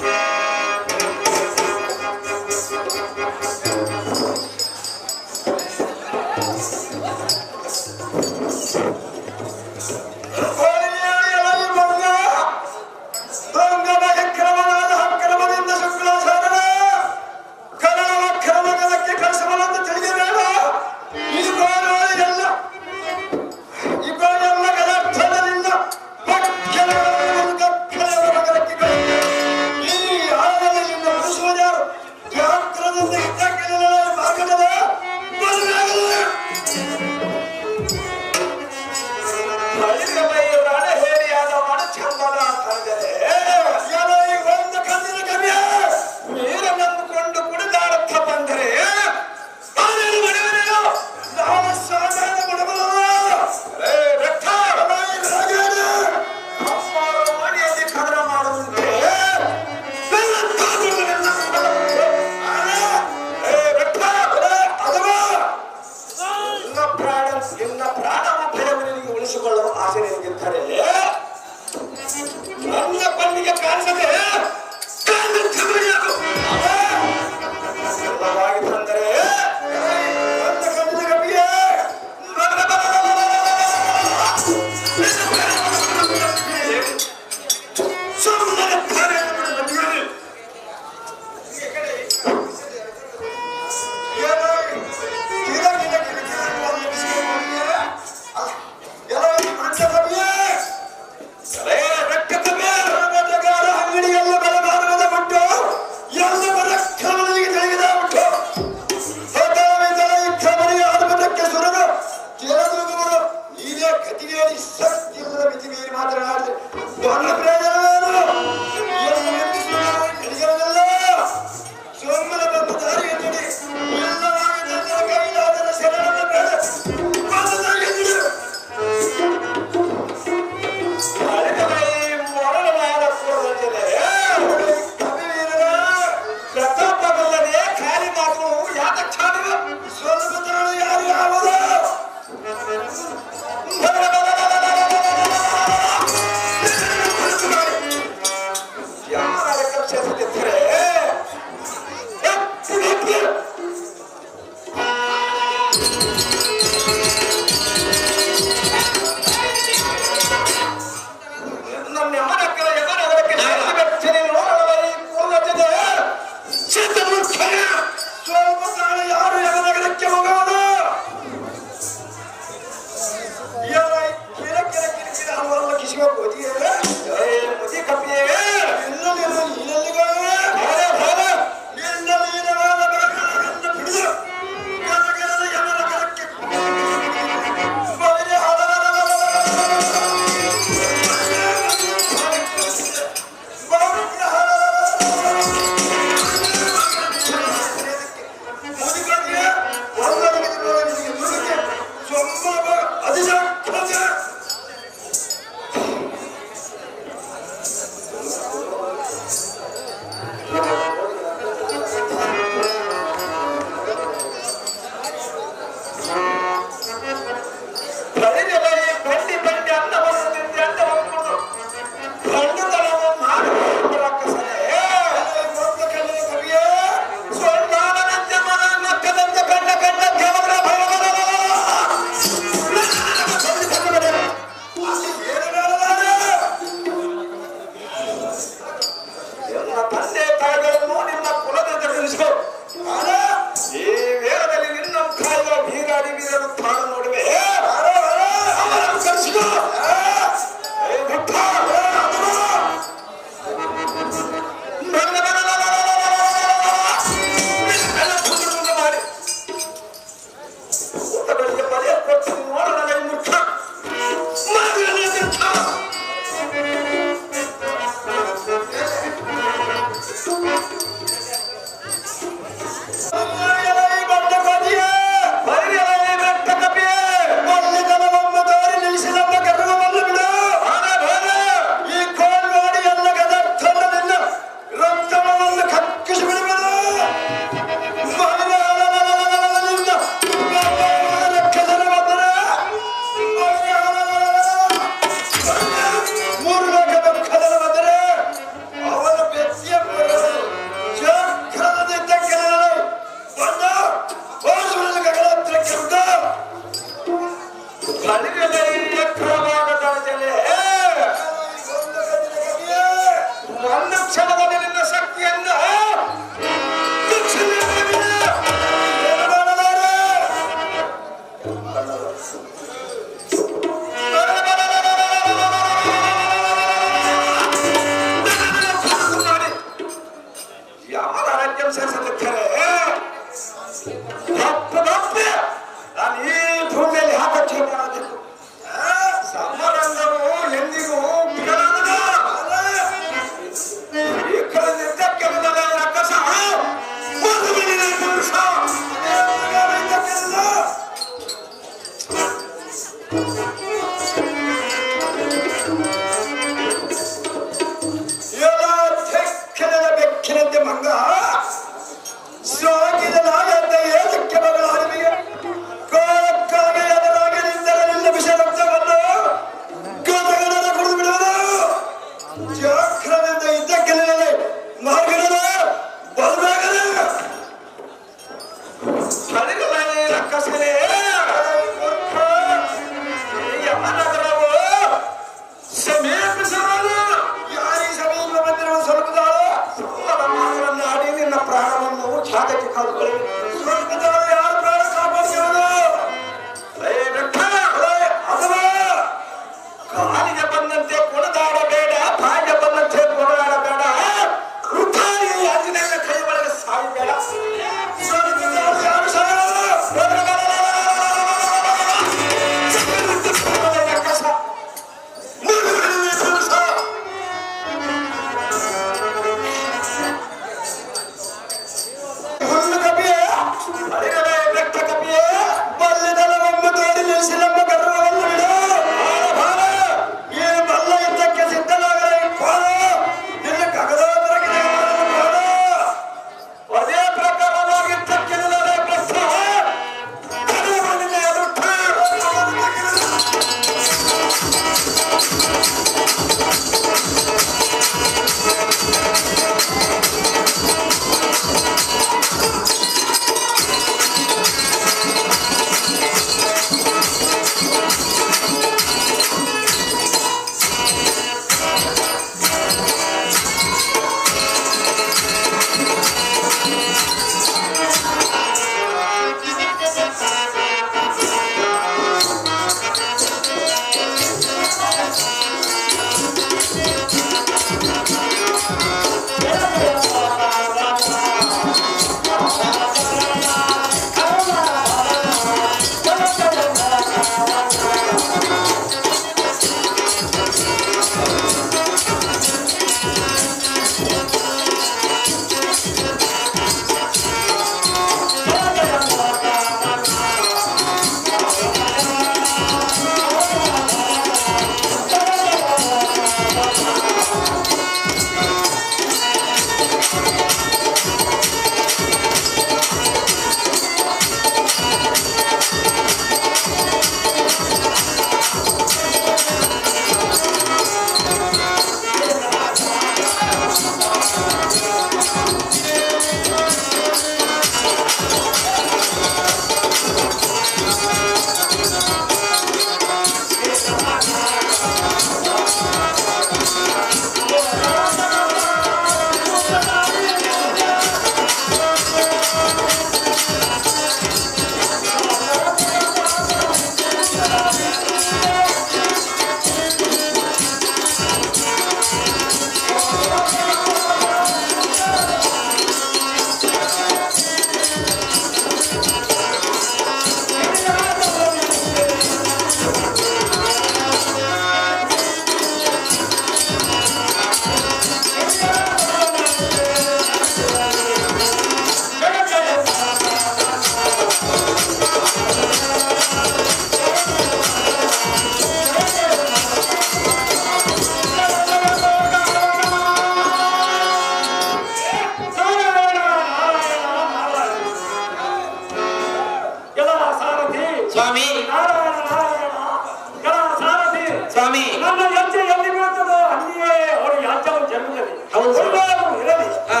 ಸ್ವಾಮಿ
ನನ್ನ ಹೆಜ್ಜೆ ಎಲ್ಲಿ ಬೀಳುತ್ತದೋ ಅಲ್ಲಿಯೇ ಅವರ ಯಾಜ್ಯವು ಜರುಗುತ್ತದೆ.
ಹೌದು.
ಒಳ್ಳೆಯದು ಇರಲಿ.
ಹಾ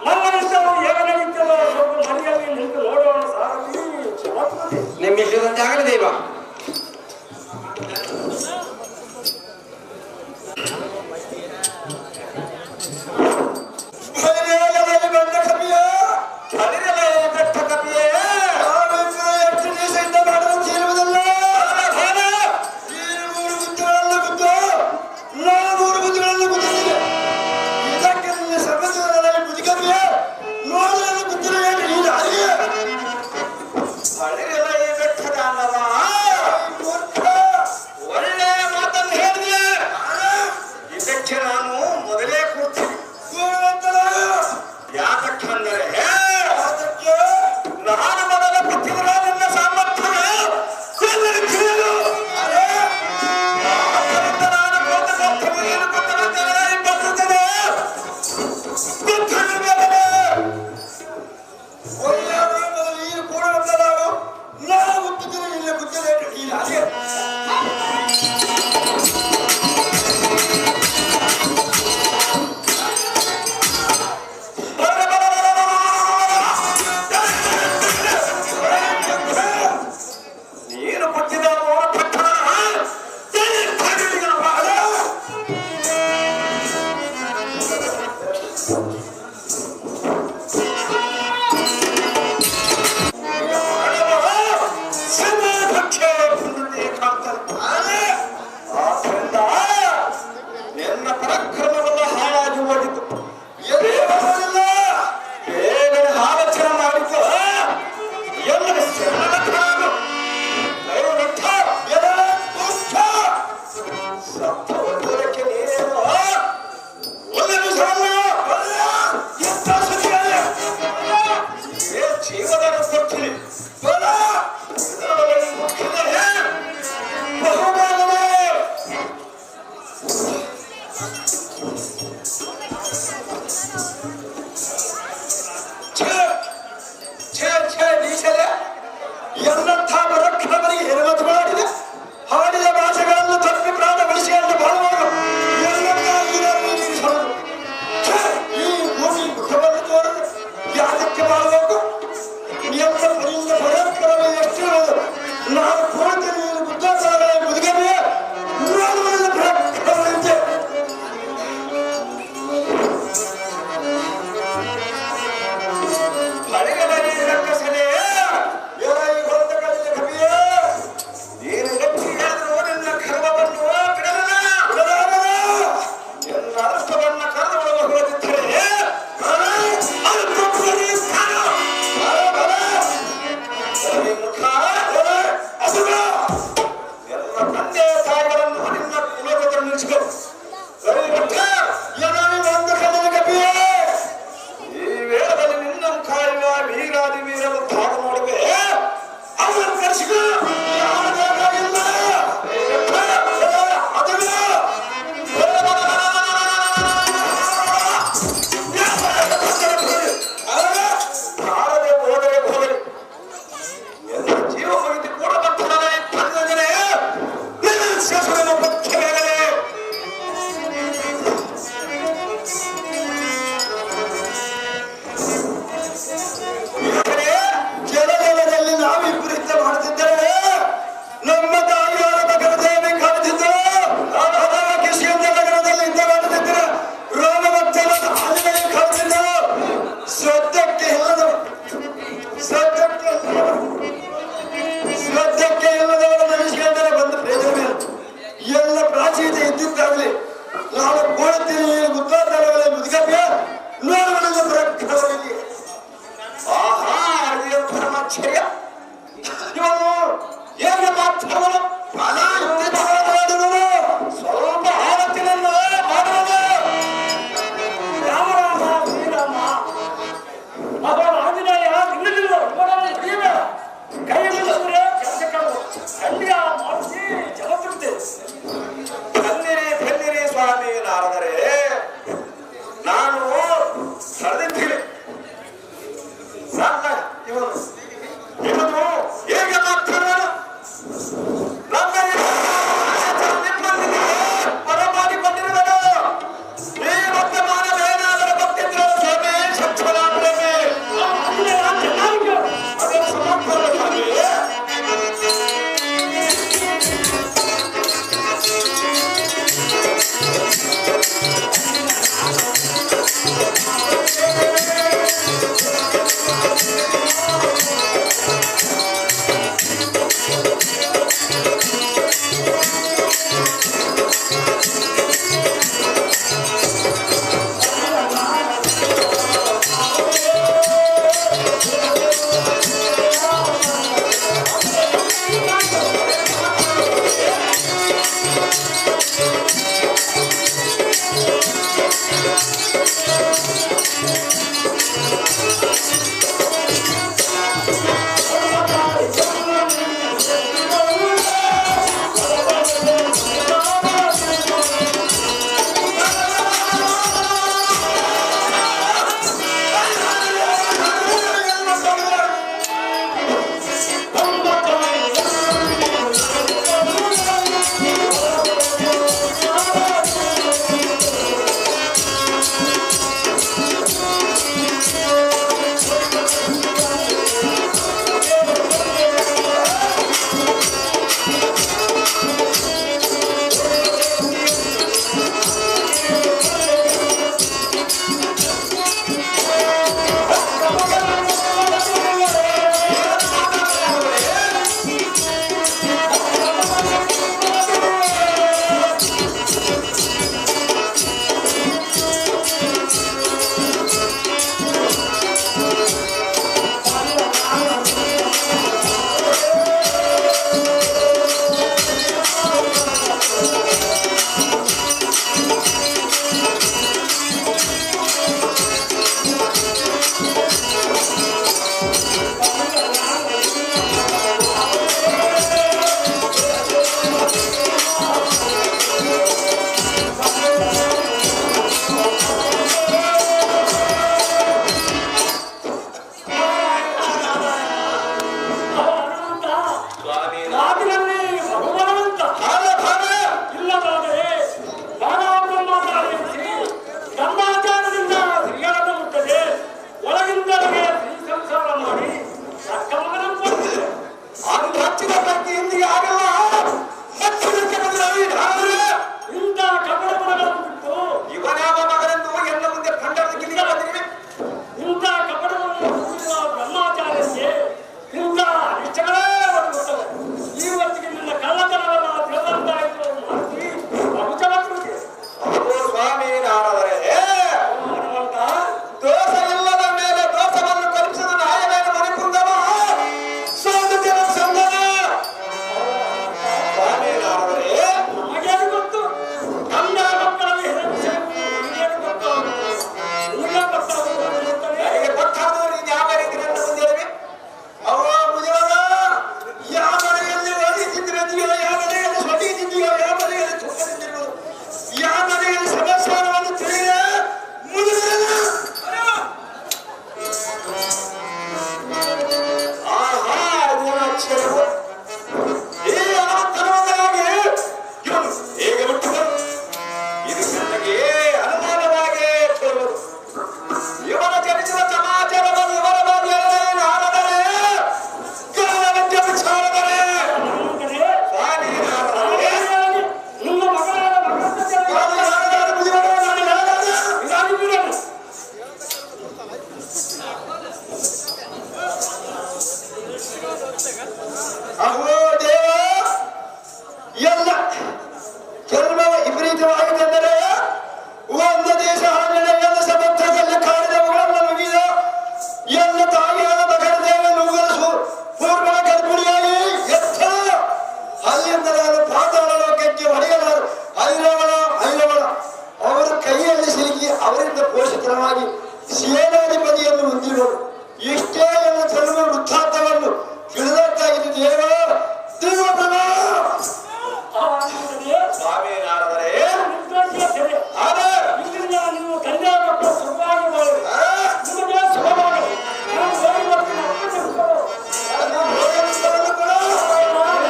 ಮಲ್ಲನಿಷ್ಟವು ಹೇಗೆ ನಡೀತದೋ ಸ್ವಲ್ಪ ಮನೆಯಲ್ಲಿ ನಿಂತು ನೋಡೋಣ ಸಾರಥಿ. ಕ್ಷಮಿಸುತ್ತದೆ.
ನಿಮ್ಮ ಇಷ್ಟದಂತೆ ಆಗಲಿ ದೈವ.
ಜನ್ಮ ವಿಪರೀತವಾಗಿದ್ದರೆ ಒಂದು ದೇಶ ಹಾಗೆಲ್ಲ ಎಲ್ಲ ಸಮುದ್ರದಲ್ಲಿ ಕಾಡಿದವುಗಳನ್ನು ಮುಗಿದ ಎಲ್ಲ ತಾಯಿಯಾದ ಮಗರದೇವ ನುಗ್ಗಲು ಪೂರ್ವನ ಗರ್ಭಿಣಿಯಾಗಿ ಎತ್ತ ಅಲ್ಲಿಂದ ನಾನು ಪಾತಾಳ ಲೋಕಕ್ಕೆ ಹೊಡೆಯಲಾರು ಐರವಣ ಅವರ ಕೈಯಲ್ಲಿ ಸಿಲುಕಿ ಅವರಿಂದ ಪೋಷಿತರಾಗಿ ಸೇನಾಧಿಪತಿಯನ್ನು ಹೊಂದಿರುವರು. ಇಷ್ಟೇ ಎಲ್ಲ ಜನ್ಮ ವೃತ್ತಾಂತವನ್ನು ತಿಳಿದಂತಾಗಿದೆ ದೇವ ದೇವಪ್ರಭ.
ಸ್ವಾಮಿ ನಾರದರೆ
ನೀವು ಕಲ್ಯಾಣ ಮಕ್ಕಳು ಸುಖವಾಗಿ ಮಾಡಿ ನಿಮಗೆ ಸುಖವಾಗಿ ನಾನು ಹೋಗಿ ಬರ್ತೀನಿ.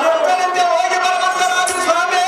ಮಕ್ಕಳಂತೆ ಹೋಗಿ ಬರುವಂತರಾಗಲಿ ಸ್ವಾಮಿ.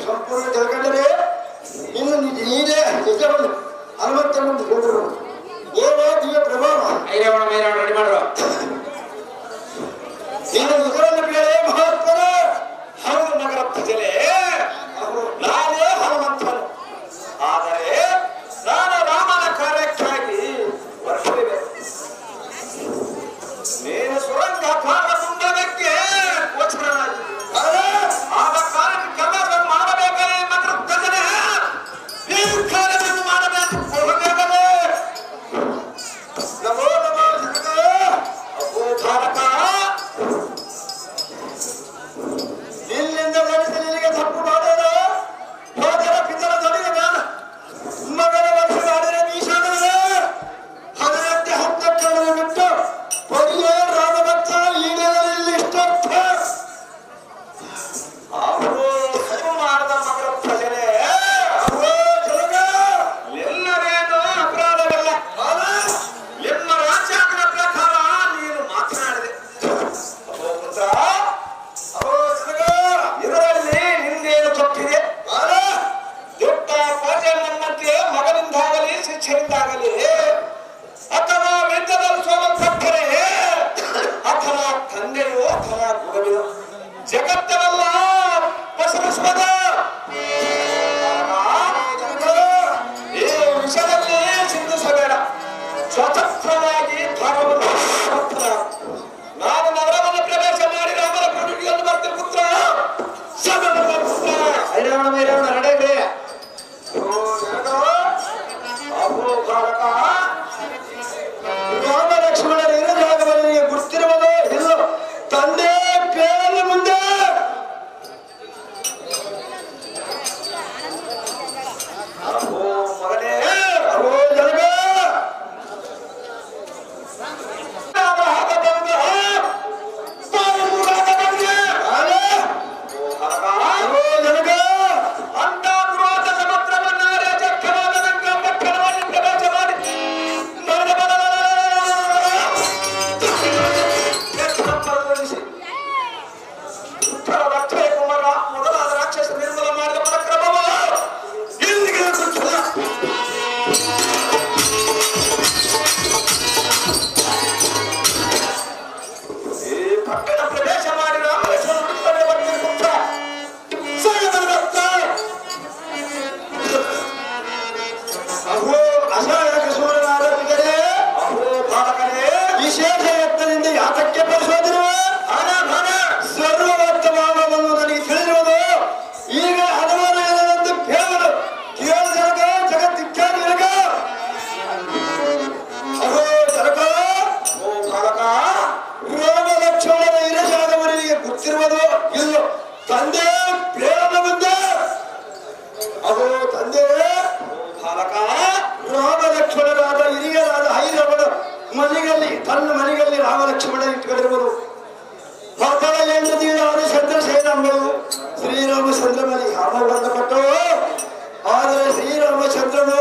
ಸಂಪೂರ್ಣ ತಿಳ್ಕೊಂಡರೆ ಇನ್ನು ನೀನೇ ಯಜಮಾನ ಹನುಮಂತನನ್ನು ಹೋದರು ದೇವ ದಿವ್ಯ ಪ್ರಭಾವ
ಐರವಣ ರೆಡಿ ಮಾಡ್ರು.
ಇನ್ನು ನಿಜವನ್ನು ಬೇಳೆ ಮಹಾತ್ಮನ
ಹೌದು ನಗರ ಪ್ರಜಲೆ, ನಾನೇ ಹನುಮಂತನು. ಆದರೆ ನಾನು ರಾಮನ ಕಾರ್ಯಕ್ಕಾಗಿ ವರ್ಷವಿದೆ. ನೀನು ಸುರಂಗ ಭಾಗ ಮುಂದಕ್ಕೆ ಗೋಚರನಾಗಿ ಆದ ಕಾಲಕ್ಕೆ ಕೆಲಸವನ್ನು ಮಾಡಬೇಕಾದ್ರೆ ನಗರ ಪ್ರಜಲೆ ಈ ಕಾರ್ಯವನ್ನು ಮಾಡಬೇಕು ಹೋಗಬೇಕಾದ್ರೆ
ನಮೋ ನಮೋ
ಅಬ್ಬೋ ಭಾರತ
ಇಲ್ಲಿಂದ ಮನಸ್ಸು ನಿನಗೆ ತಪ್ಪು ಮಾಡೋಣ ಹೋದರ ಪಿತರ ತೊಡೆಯ ನಾನು ಮಗನ ವರ್ಷ ಮಾಡಿದ ಮೀಸಾನವೇ 18 ಬಿಟ್ಟು ಪೊರಿಯ ರಾಮಭಕ್ತ ಈಡೇರಲಿಲ್ಲ ಇಷ್ಟರ್ಥ
ಅವರು ಸರಿ ಮಾಡದ ನಗರ ಪ್ರಜಲೆ
ಅವೋ ಜಲಗ
ಎಲ್ಲರೇನು ಅಪರಾಧವಿಲ್ಲ. ನಿಮ್ಮ ರಾಜ್ಯಾಂಗದ ಪ್ರಕಾರ ನೀನು ಮಾತನಾಡಿದೆ. ಅಬ್ಬೋ ಪುತ್ರ,
ಅವೋ ಜಲಗ
ಇದರಲ್ಲಿ ನಿಂದೇನು ತಪ್ಪಿದೆ? ದೊಡ್ಡ ಕೋಟೆ ನಮ್ಮಂತೆ ಮಗನಿಂದಾಗಲಿ ಶಿಕ್ಷೆಯಿಂದಾಗಲಿ ಅಥವಾ ವೆಂದದಲ್ಲಿ ಸೋಲಲ್ಪಟ್ಟರೆ ಅಥವಾ ತಂದೆಯೋ ಅಥವಾ ಗುರುವಿನೋ ಜಗತ್ತವೆಲ್ಲ ಪಸರಿಸುವುದ ಈ ವಿಷಯದಲ್ಲಿ ಚಿಂತಿಸಬೇಡ. ಸ್ವತಂತ್ರವಾಗಿ ಧರ್ಮವನ್ನು ನಾನು ನಗರವನ್ನು ಪ್ರವೇಶ ಮಾಡಿ ರಾಮನ ಪ್ರತಿಯನ್ನು ಬರ್ತೀನಿ ಪುತ್ರ. ಸದನದ ಪುತ್ರ
ಐರವಣ ನಡೆಗ್ರಿ
ಅಬ್ಬೋ ಭಾರತ
ರಾಮ ಲಕ್ಷ್ಮಣರ ಇರಲಾಗವನಿಗೆ ಗುರ್ತಿರುವುದು ಇಲ್ಲ ತಂದೆ ಪೇರನ ಮುಂದೆ
ಅಬ್ಬೋ ಮಗನೇ
ಅವೋ ಜಲಗ ಅವೋ ಜಲಗ ಎಂಬುದು ಶ್ರೀರಾಮಚಂದ್ರನಲ್ಲಿ ಯಾವ ಬಂಧಪಟ್ಟು, ಆದರೆ ಶ್ರೀರಾಮಚಂದ್ರನು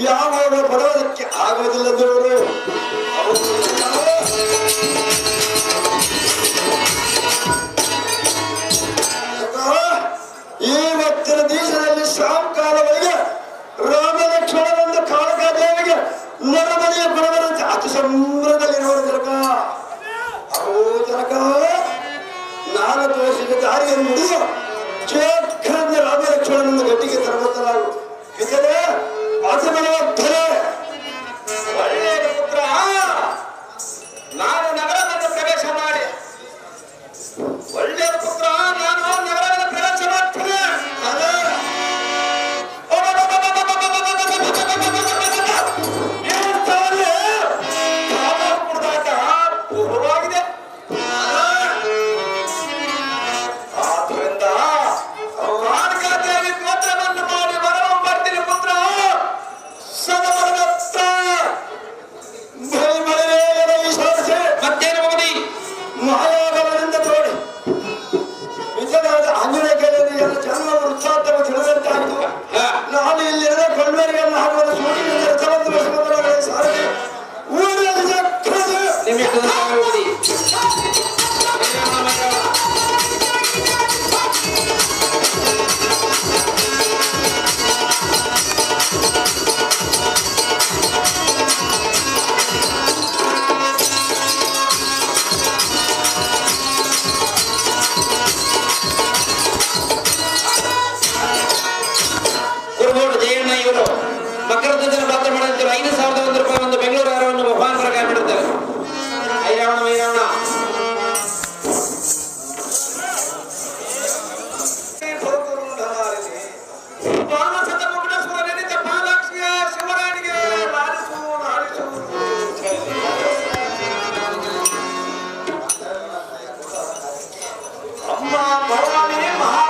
ಯಾವ ಬರೋದಕ್ಕೆ ಆಗೋದಿಲ್ಲದವರು ಇವತ್ತಿನ ದೇಶದಲ್ಲಿ ಸಾಯಂಕಾಲವರೆಗೆ ರಾಮ ಲಕ್ಷ್ಮಣನೊಂದು ಕಾಳಕಾದೇವಿಗೆ ನರಮನೆಯ ಗುಣವಂತೆ ಅತಿ ಸಂಭ್ರಮದಲ್ಲಿರುವ ಜನಕ. ಅವು ಜನಕ ನಾನು ತೋರಿಸಿದ ದಾರಿಯನ್ನು ಮುಡಿದು ಚೇಖರನ್ನ ರಾಮ ಲಕ್ಷ್ಮಣನನ್ನು ಗಟ್ಟಿಗೆ ತರಬತ್ತಲಾಗು ಇತರೆ ಅಸಮನವತ್ತರೆ.
ಒಳ್ಳೆಯ ಪುತ್ರ, ನಾನು ನಗರವನ್ನು ಪ್ರವೇಶ ಮಾಡಿ ಒಳ್ಳೆಯ ಪುತ್ರ, ನಾನು ನಗರವನ್ನು ಪ್ರವೇಶ ಮಾಡ್ತೇನೆ. ಪೂರ್ವವಾಗಿದೆ. ಆದ್ದರಿಂದ ದೇವಿ ಗೋತ್ರವನ್ನು ಮಾಡಿ ಬರಲು ಬರ್ತೀನಿ ಪುತ್ರ. ಸದಮರದತ್ತ
ಮತ್ತೇನು ಮಗದಿ?
ಮಹಾಯಾಗಮನದಿಂದ ತೋಡಿ ವಿಜಯನಾದ ಆಂಜನೇಯ ಕೇಳಿದ ಜನ್ಮ ವೃತ್ತಾಂತವ ತಿಳಿದಂತಾಯಿತು. ನಾನು ಇಲ್ಲಿರುವ ಕೊಂಡವರಿಗೆಲ್ಲ ಹಾಕುವ ಸೂರ್ಯನಿಂದ ರಥವನ್ನು ಬಸವನೊಳಗೆ ಸಾರದೆ ಊರಲ್ಲಿ ಚಕ್ರದ
ನಿಮಿಷದ ಮಗದಿ. ಕುರುಗೋಡು ಜಯಣ್ಣ ಇವರು ಮಕರದ ಜನ ಪಾತ್ರ ಮಾಡಿದ್ರು. 5,001 ರೂಪಾಯಿ ಒಂದು ಬೆಂಗಳೂರು ಆಹಾರವನ್ನು ಬಹುಮಾನ ಪ್ರಕಾರ ಮಾಡಿದ್ದಾರೆ. ಐರಾವಣ ವೈರಾವಣ
ಶಿವರಾಣಿಗೆ ಲಾಲಿಸು ಲಾಲಿಸು. ಅಮ್ಮ ಭವಾನಿ ಮಹಾ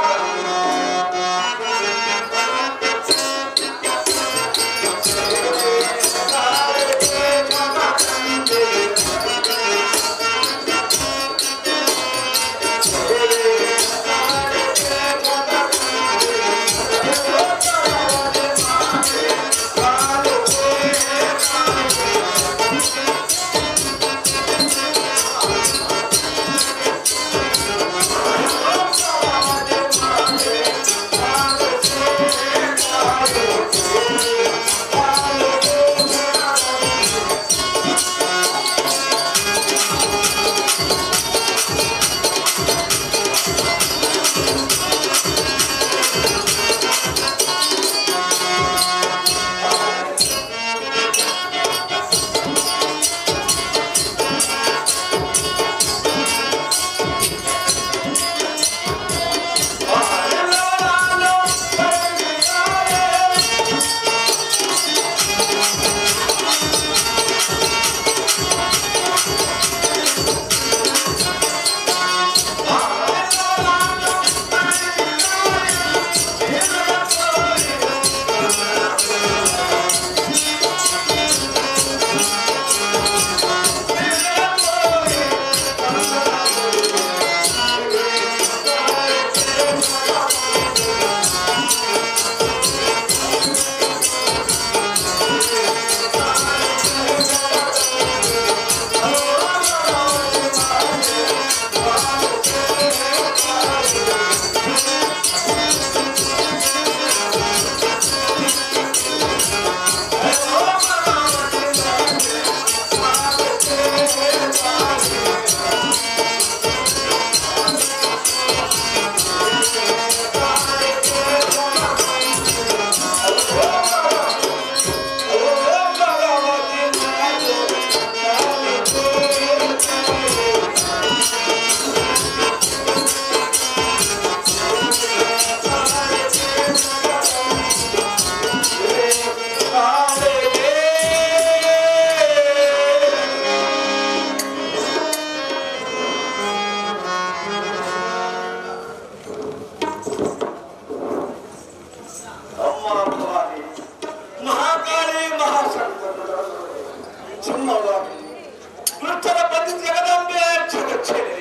ವೃಕ್ಷದ ಬಂದು ಜಗದಂಬೆ ಜಗಚ್ಚೇನೆ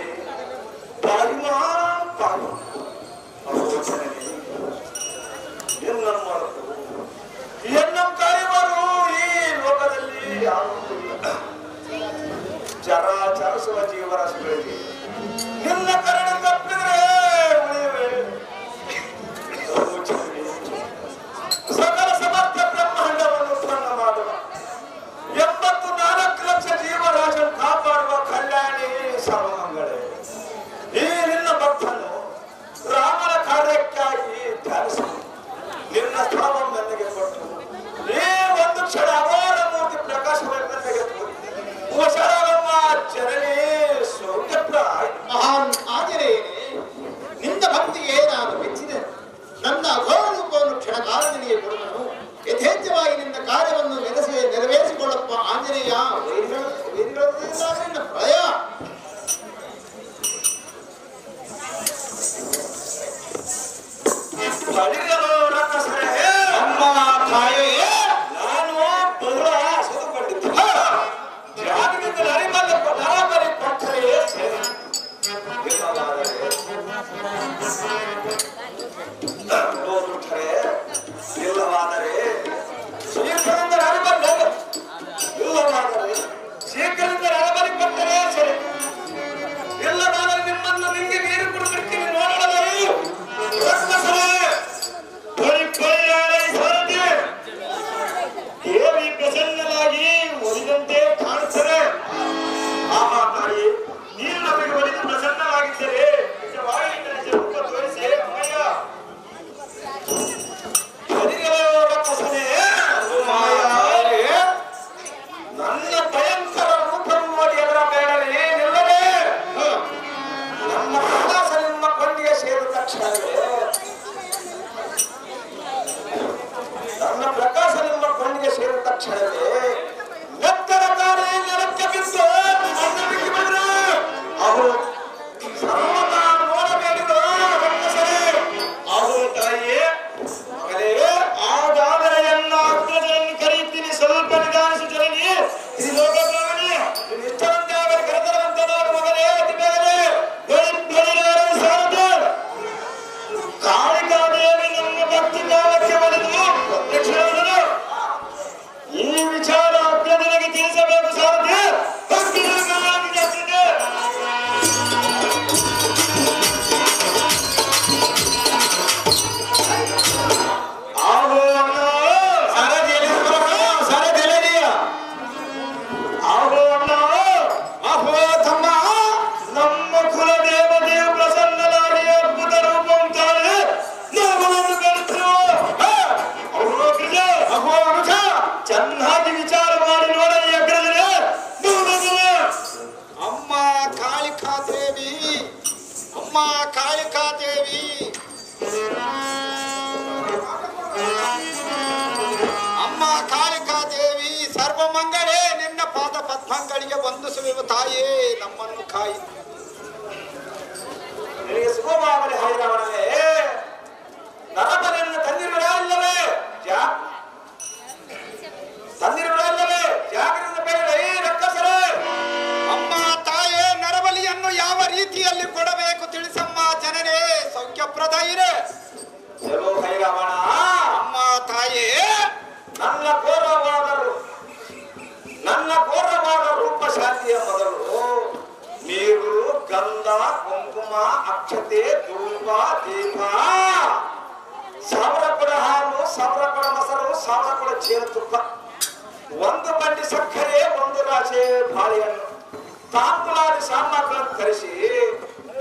ಪಾರಿ ಮಾ ಪಾರಿ ಮಕ್ಕಳಿಗೆ ನಿನ್ನ ಕರಣ ತಪ್ಪಿದ್ರೆ ಉಳಿಯುವೆ. ಸಕಲ ಸಮರ್ಥ ಬ್ರಹ್ಮಾಂಡವನ್ನು ಉತ್ಪನ್ನ ಮಾಡುವ 84 ಲಕ್ಷ ಜೀವರಾಶಿಯನ್ನು ಕಾಪಾಡುವ ಕಲ್ಯಾಣಿ ಸರ್ವಮಂಗಳೇ, ಈ ನಿನ್ನ ಭಕ್ತನು ರಾಮನ ಕಾರ್ಯಕ್ಕಾಗಿ ಧ್ಯಾನಿಸಿ ನಿನ್ನ ಸ್ಥಳವನ್ನು ನನಗೆ ಕೊಟ್ಟು ಈ ಒಂದು ಕ್ಷಣ ಅಪಾರ ಮೂರ್ತಿ ಪ್ರಕಾಶವನ್ನು ನನಗೆ ಶರವಮ್ಮ ಜನನಿ ಸೌಖ್ಯಪ್ರಾಯ.
ಮಹಾನ್ ಆಂಜನೇಯನೇ, ನಿನ್ನ ಭಕ್ತಿಗೆ ನಾನು ಮೆಚ್ಚಿದೆ. ನನ್ನ ಅಘೋರ ರೂಪವನ್ನು ಕ್ಷಣಕಾಲ ನಿನಗೆ ಕೊಡುವನು. ಯಥೇಚ್ಛವಾಗಿ ನಿನ್ನ ಕಾರ್ಯವನ್ನು ನೆರವೇರಿಸಿಕೊಳ್ಳಪ್ಪ ಆಂಜನೇಯ. ನಿನ್ನ ಪ್ರಯ
ಅಮ್ಮ ತಾಯೇ, ನಾನು ಬಹಳ ಸುಖಪಟ್ಟಿದ್ದೆ. ಜಾಗದಿಂದ ನರಬಲಿ ಪಕ್ಕಲೇ ಸೇರಿ ಇಲ್ಲವಾದರೆ ಶೀಘ್ರದಿಂದ ನರಬಲಿ ಇಲ್ಲವಾದರೆ ಶೀಘ್ರದಿಂದ ನರಬಲಿ ಪಕ್ಕಲೇ ಸರಿ. ಇಲ್ಲವಾದರೆ ನಿಮ್ಮನ್ನು ನಿಂಗೆ ನೀರು ಕುಡಿದಿರ್ತೀನಿ ನೋಡೋಣ. ದೇವಿ ಪ್ರಸನ್ನಲಾಗಿ ಒಲಿದಂತೆ ಕಾಣುತ್ತದೆ. ಆಹಾ ತಾಯಿ, ನೀನು ನಮಗೆ ಒಲಿದು ಪ್ರಸನ್ನವಾಗಿದ್ದರೆ ನಿಜವಾಗಿ ನಿಜ ರೂಪ ತೋರಿಸಿ ಅಮ್ಮಯ್ಯ. ನನ್ನ ಭಯಂಕರ ರೂಪವನ್ನು ನೋಡಿ ಅದರ ಬೇಡವೇ ನಿಲ್ಲದೆ ನಮ್ಮ ಪ್ರಕಾಶ ನಿಮ್ಮ ಕೊಂಡಿಗೆ ಸೇರಿದ ತಕ್ಷಣವೇ ನನ್ನ ಪ್ರಕಾಶ ನಿಮ್ಮ ಕೊಂಡಿಗೆ ಸೇರಿದ ತಕ್ಷಣವೇ ಎತ್ತರ ಗಾಳಿ ನೆಲಕ್ಕೆ ಬಿದ್ದು ಮಣ್ಣು ಬಿಕ್ಕಿ ಬಂದ್ರು. ಅವರು ಸರ್ವದಾ ನೋಡಬೇಡಿರೋ ರಕ್ಕಸರೇ. ಅವರು ತಾಯಿಯೇ, ಮಗಳೇ, ಆಗಾದರೆ ಎಲ್ಲ ಅಗ್ರಜರನ್ನು ಕರೆಯುತ್ತೀನಿ, ಸ್ವಲ್ಪ ನಿಧಾನಿಸಿ ಜನನಿ. ಇದು ಲೋಕಪ್ರಾಣಿ, ಇಷ್ಟವಂತೆ ಆಗಲಿ ಕರೆತರುವಂತದವರು ಮಗಳೇ, ಅತಿ ಬೇಗನೆ ಸಾರದು. ಕಾಳಿಕಾದೇವಿ ನಮ್ಮ ಭಕ್ತಿ ಕಾಲಕ್ಕೆ ಒಲಿದು ಪ್ರತ್ಯಕ್ಷರಾದರು. ಈ ವಿಚಾರ ಅಗ್ರಜನಿಗೆ ತಿಳಿಸಬೇಕು ಸಾರಥಿ. ಭಕ್ತಿ ಜಾಗ್ತಿದೆ. ನಮ್ಮ ಕುಲದೇವತೆಯು ಪ್ರಸನ್ನಲಾಗಿ ಅದ್ಭುತ ರೂಪಂ ತಾಳಿ ನಾಮವನ್ನು ಬೆಳೆಸಿರುವ ಚೆನ್ನಾಗಿ ವಿಚಾರ ಮಾಡಿ ನೋಡಲಿ ಅಗ್ರಜನೇ.
ಅಮ್ಮ ಕಾಳಿಕಾದೇವಿ, ಅಮ್ಮ ಕಾಳಿಕಾದೇವಿ, ಅಮ್ಮ ಕಾಳಿಕಾದೇವಿ ಸರ್ವಮಂಗಳೇ, ನಿನ್ನ ಪಾದ ಪದ್ಮಗಳಿಗೆ ವಂದಿಸುವೆವು ತಾಯೇ, ನಮ್ಮನ್ನು ಕಾಯಿ.
ನಿನಗೆ ಶುಭವಾಗಲಿ ಹೈರಾವಣವೇ. ನರಬಲಿಯನ್ನು ತಂದಿರುವುದೇ ಇಲ್ಲವೇ? ತಂದಿರುವುದೇ ಇಲ್ಲವೇ? ಜಾಗರಿಂದ ಬೇಡ ಈ ರಕ್ಕಸರೇ.
ಅಮ್ಮ ತಾಯೇ, ನರಬಲಿಯನ್ನು ಯಾವ ರೀತಿಯಲ್ಲಿ ಕೊಡಬೇಕು ತಿಳಿಸಮ್ಮ ಜನನೇ, ಸೌಖ್ಯಪ್ರದ ಇರೆ.
ಚಲೋ ಹೈರಾವಣ.
ಅಮ್ಮ ತಾಯೇ,
ನನ್ನ ಘೋರವಾದ ರೂಪ ಶಾಂತಿಯ ಮೊದಲು ನೀರು, ಗಂಧ, ಕುಂಕುಮ, ಅಕ್ಷತೆ, ಧೂಪ, ದೀಪ, 1000 ಕೊಡ ಹಾಲು, 1000 ಕೊಡ ಮೊಸರು, 1000 ಕೊಡ ಜೇನುತುಪ್ಪ, 1 ಬಂಡಿ ಸಕ್ಕರೆ, 1 ರಾಶಿ ಬಾಳೆಹಣ್ಣು, ತಾಂಬೂಲಾದಿ ಸಾಮಗ್ರಿಗಳನ್ನು ತರಿಸಿ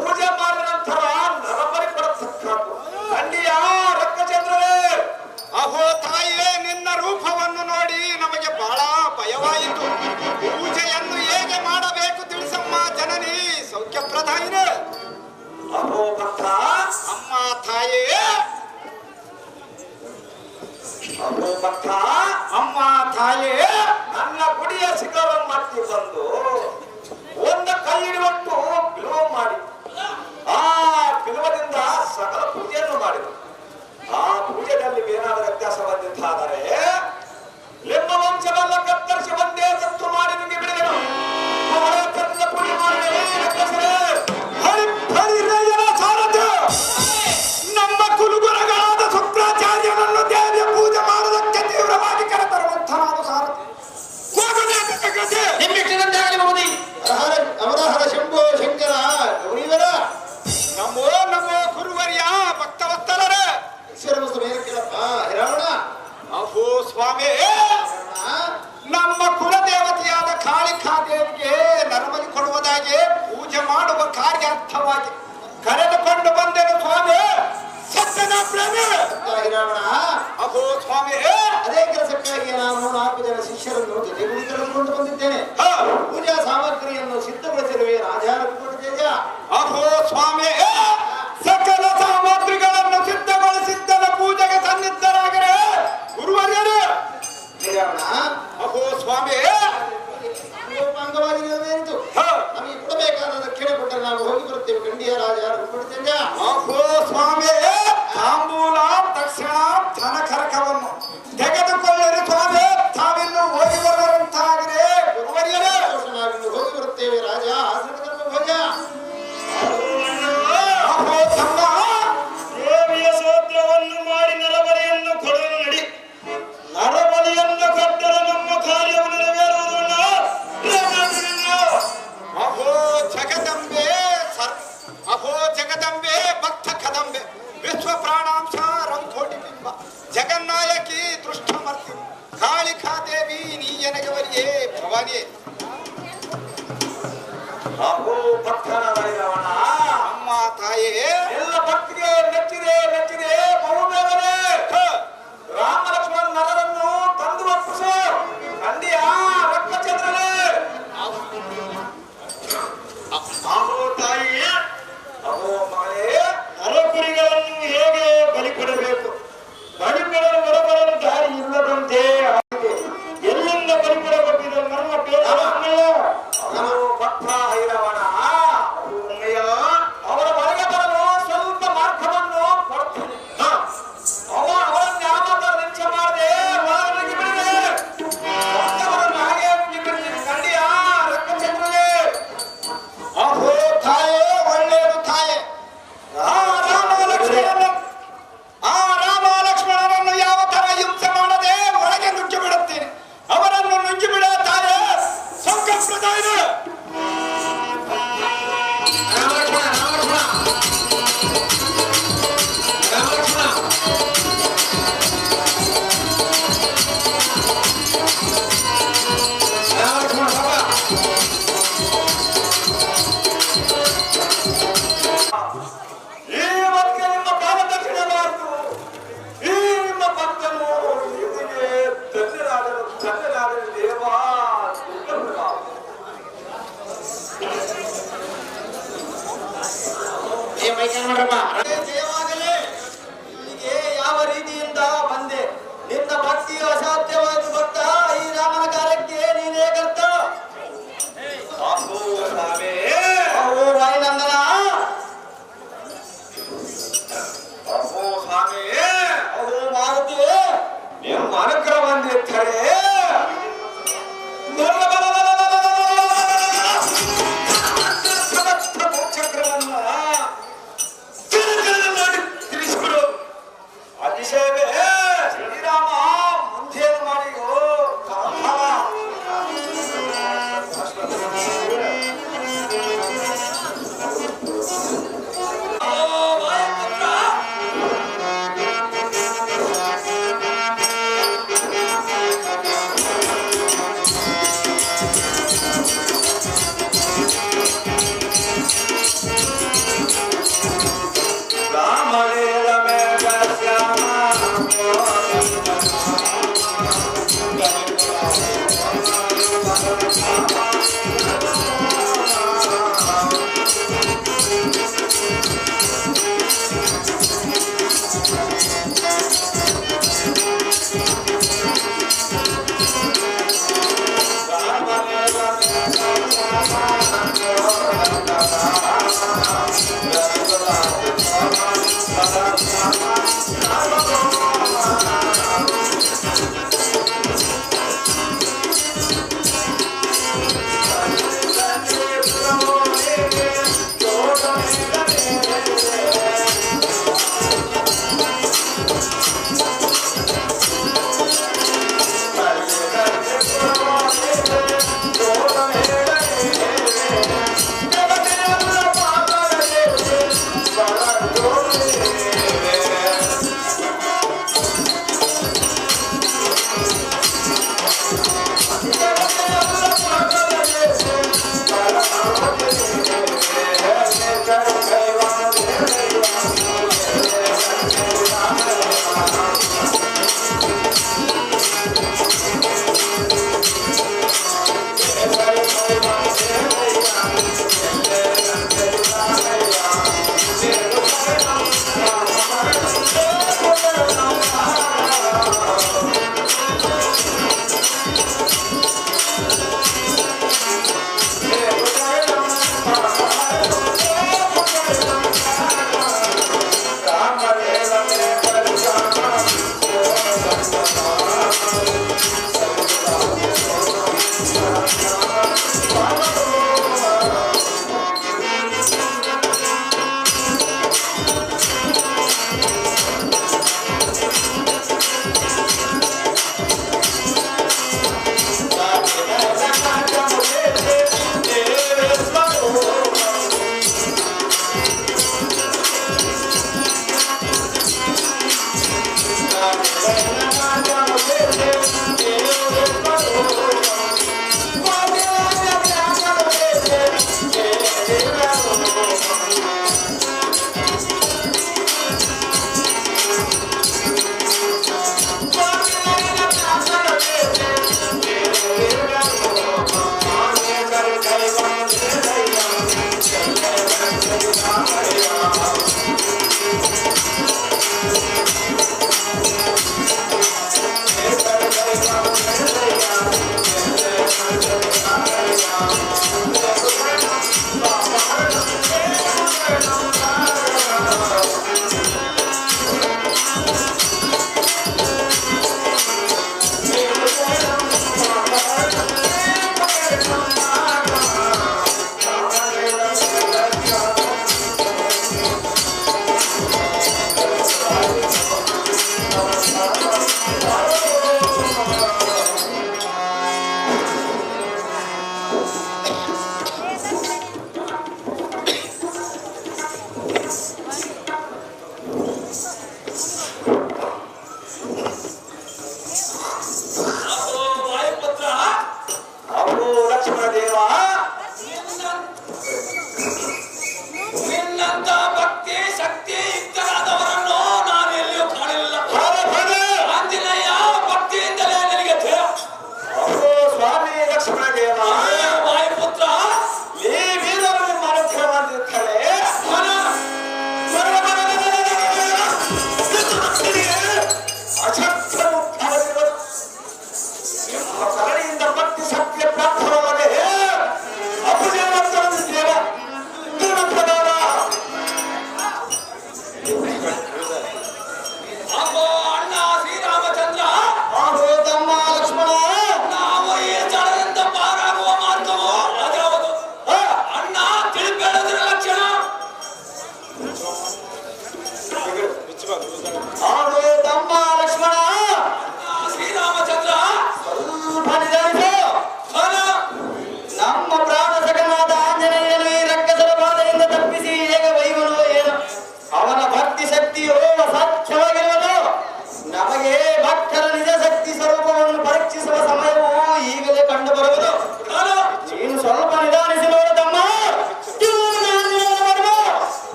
ಪೂಜೆ ಮಾಡಿದ ನಂತರ ನರಬಲಿ ಕೊಡತಕ್ಕದ್ದು. ಖಂಡಿಯ ರಕ್ತಚಂದ್ರವೇ.
ಅಹೋ ತಾಯೇ, ನಿನ್ನ ರೂಪವನ್ನು ನೋಡಿ ನಮಗೆ ಬಹಳ ಭಯವಾಯಿತು. ಪೂಜೆಯನ್ನು ಹೇಗೆ ಮಾಡಬೇಕು ತಿಳಿಸಮ್ಮ ಜನನಿ, ಸೌಖ್ಯಪ್ರದ ಇರೆ.
ಅಹೋ ಭಕ್ತ.
ಅಮ್ಮ ತಾಯೇ,
ಅಹೋ ಭಕ್ತ.
ಅಮ್ಮ ತಾಯೇ,
ನನ್ನ ಗುಡಿಯ ಶಿಖರವನ್ನು ಮಟ್ಟಿ ಬಂದು ಒಂದು ಕೈ ಹಿಡಿಯುವಟ್ಟು ಬಿಳುವ ಮಾಡಿ ಆ ಬಿಳುವದಿಂದ ಸಕಲ ಪೂಜೆಯನ್ನು ಮಾಡಿದರು. ಆ ಪೂಜೆಯಲ್ಲಿ ಏನಾದರೂ ವ್ಯತ್ಯಾಸ ಬಂದಿದ್ದಾದರೆ ನಿಮ್ಮ ವಂಶವೆಲ್ಲ ಕತ್ತರಿಸಿ ಒಂದೇ ತತ್ತು ಮಾಡಿ ನಿಮಗೆ ಬಿಡುವೆನು. ಪೂಜೆ ಮಾಡಿದರೆ
ನಮ್ಮ ಕುಲಗುರುಗಳಾದ ಶುಕ್ರಾಚಾರ್ಯನನ್ನು ದೇವಿಯ ಪೂಜೆ ಮಾಡುವುದಕ್ಕೆ ತೀವ್ರವಾಗಿ ಕರೆತರುವಂತನಾದ ಸಾರಥಿ.
ನಿಮ್ಮಿಟ್ಟಿನಂತೆ ಆಗಲಿ ಬಹುದಿ.
ಅವರ ಹರ ಶಂಭೋ ಶಂಕರ
ಸ್ವಾಮಿ, ನಮ್ಮ ಕುಲದೇವತೆಯಾದ ಕಾಳಿಕಾದೇವಿಗೆ ನರಬಲಿ ಕೊಡುವುದಾಗಿ ಪೂಜೆ ಮಾಡುವ ಕಾರ್ಯಾರ್ಥವಾಗಿ ಕರೆದುಕೊಂಡು ಬಂದೆನು ಸ್ವಾಮಿ. ಸತ್ಯನ ಪ್ರೇಮಿ
ರಾವಣ,
ಅಹೋ ಸ್ವಾಮಿ,
ಅದೇ ಕೆಲಸಕ್ಕಾಗಿ ನಾನು 4 ಜನ ಶಿಷ್ಯರನ್ನು ಜೊತೆಗೂಡಿ ಕರೆದುಕೊಂಡು ಬಂದಿದ್ದೇನೆ. ಪೂಜಾ ಸಾಮಗ್ರಿಯನ್ನು ಸಿದ್ಧಗೊಳಿಸಿರುವೆ ರಾಜಾರೂಪೇಜ.
ಅಹೋ ಸ್ವಾಮಿ, ಸಕಲ ಸಾಮಗ್ರಿಗಳನ್ನು ಸಿದ್ಧಗೊಳಿಸಿದ್ದನ ಪೂಜೆಗೆ ಸನ್ನಿಧರಾಗರೆ ಗುರುವರ್ಯರು.
ರಾವಣ,
ಅಹೋ ಸ್ವಾಮಿ,
ಅಂಗವಾಗಿರುವುದೇನಿತು ನಮಗೆ ಕೊಡಬೇಕಾದ ದಕ್ಷಿಣ ಕೊಟ್ಟರೆ ನಾವು ಹೋಗಿ ಬರುತ್ತೇವೆ. ಖಂಡಿಯ ರಾಜಾರೂಪೇಜ.
ಅಹೋ ಸ್ವಾಮಿ, ತಾಂಬೂಲ ತಕ್ಷಣ ಧನಕರಕವನ್ನು ತೆಗೆದುಕೊಳ್ಳಿರಿ ಸ್ವಾಮಿ. ತಾವಿನ್ನು ಹೋಗಿ ಬರುವಂತಾಗಿದೆ ಗುರುವರ್ಯರೇ.
ನಾವಿನ್ನು ಹೋಗಿ ಬರುತ್ತೇವೆ ರಾಜ. ಆಶ್ರಮಧರ್ಮ ಭೋಜ.
ಅಹೋ ತಮ್ಮ,
ದೇವಿಯ ಸ್ತೋತ್ರವನ್ನು ಮಾಡಿ ನರಬಲಿಯನ್ನು ಕೊಡಲು ನಡಿ. ನರಬಲಿಯನ್ನು ಕೊಟ್ಟರೆ ನಮ್ಮ ಕಾರ್ಯವು ನೆರವೇರುವುದನ್ನ
ಅಹೋ ಜಗದಂಬೆ ಅಹೋ ಜಗದಂಬೆ ಭಕ್ತ ಕದಂಬೆ ವಿಶ್ವ ಪ್ರಾಣಾಂಶ ರಂಕೋಟಿ ಬಿಂಬ ಜಗನ್ನಾಯಕಿ ದೃಷ್ಟಮರ್ತಿ ಕಾಳಿಕಾದೇವಿ ನೀಯನಗೆ ವರಿಯೇ ಭವಾನಿಯೇ.
ಅಹೋ ಭಕ್ತನಾರಾಯಣ,
ಅಮ್ಮ ತಾಯೇ,
ಎಲ್ಲ ಭಕ್ತಿಗೆ ಮೆಚ್ಚಿದೆ ಬಹುಬೇಗನೆ ರಾಮ ಲಕ್ಷ್ಮಣ ನರರನ್ನು ತಂದು ಒಪ್ಪಿಸು. ಖಂಡಿಯ ರಕ್ತಚಂದ್ರನೇ.
ಅಹೋ ತಾಯಿಯೇ,
ಅಹೋ ಮಗಳೇ,
ನರಕುರಿಗಳನ್ನು ಹೇಗೆ ಬಲಿ ಕೊಡಬೇಕು, ಬಲಿ ಕೊಡಲು ಹೊರಬರಲು ದಾರಿ ಇಲ್ಲದಂತೆ ಆಗಿದೆ. ಎಲ್ಲಿಂದ ಬಲಿ ಕೊಡಬೇಕಿದೆ ನಮ್ಮ ಬೇಡವನ್ನಲ್ಲ.
ಅಹೋ ಭಕ್ತ ಹೈರವಣ, ಅವರ ಹೊರಗೆ ಬರಲು ಸ್ವಲ್ಪ ಮಾರ್ಗವನ್ನು ಕೊಡ್ತೇನೆ. ಅವರನ್ನು ಯಾವತ್ತಾರು ನಿರೀಕ್ಷೆ ಮಾಡದೆ ಒಳಗೆ ಬಿಡಿದೆ. ಅವರನ್ನು ಹಾಗೆ ಬಿಡಿದೆ. ಖಂಡಿಯ ರಕ್ತಚಂದ್ರನೇ.
ಅಹೋ ತಾಯೇ, ಒಳ್ಳೆಯದು ತಾಯೇ. ರಾಮ ಲಕ್ಷ್ಮಣರನ್ನು ಯಾವ ತರ ಹಿಂಸೆ ಮಾಡದೆ ಒಳಗೆ ನುಗ್ಗಿ ಬಿಡುತ್ತೇನೆ. ಅವರನ್ನು ನುಗ್ಗಿ ಬಿಡ ತಾಯೇ. ಸಂಕಲ್ಪದಾಯರು
ಈ ಮತ್ತಿಗೆ ನಿಮ್ಮ ಪಾದದಕ್ಷಿಣೆ ಮಾತು. ಈ ನಿಮ್ಮ ಭಕ್ತನು ಇದಕ್ಕೆ ಧನ್ಯರಾದರು ದೇವಾ.
ಜಯವಾಗಲಿ. ಇಲ್ಲಿಗೆ ಯಾವ ರೀತಿಯಿಂದ ಬಂದೆ? ನಿನ್ನ ಭಕ್ತಿಯು ಅಸಾಧ್ಯವಾಗಿ ಭಕ್ತ. ಈ ರಾಮನ ಕಾರ್ಯಕ್ಕೆ ನೀನೇ ಕರ್ತ.
ಅಹೋ ಸ್ವಾಮಿ,
ಅಹೋ ವಾಯುನಂದನ,
ಅಹೋ ಸ್ವಾಮಿ,
ಅಹೋ ಮಾರುತಿ,
ನಿಮ್ಮ ಅನುಗ್ರಹ ಬಂದಿರ್ತಾರೆ. ಚಕ್ರವನ್ನ ಮಾಡಿ ತಿಳಿಸಿಬಿಡು. ಅತಿಶಯವೇ ಶ್ರೀರಾಮ ಮುಂದೇನು ಮಾಡಿಯೋ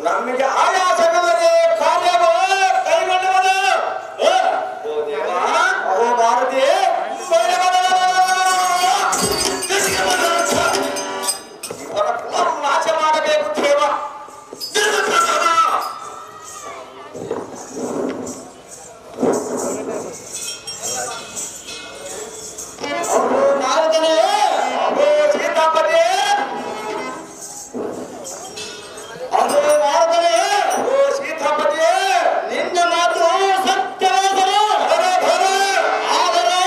ನಮಗೆ ಆಯಾಸವಿಲ್ಲದೆ ಕಾರ್ಯವ ಕೈಗೊಂಡವನು ಓ ದೇವ ಓ ಭಾರತಿ ಇವರ ಕುಲವನ್ನು ನಾಶ ಮಾಡಬೇಕು ದೇವ. ಅಬ್ಬೋ ನಾರದನೇ, ಅಬ್ಬೋ ಸೀತಾಪತಿ, ಅಬ್ಬೋ ನಾರದನೇ, ಓ ಸೀತಾಪತಿ, ನಿನ್ನ ಮಾತು ಸತ್ಯವಾದರೆ ಆದರೆ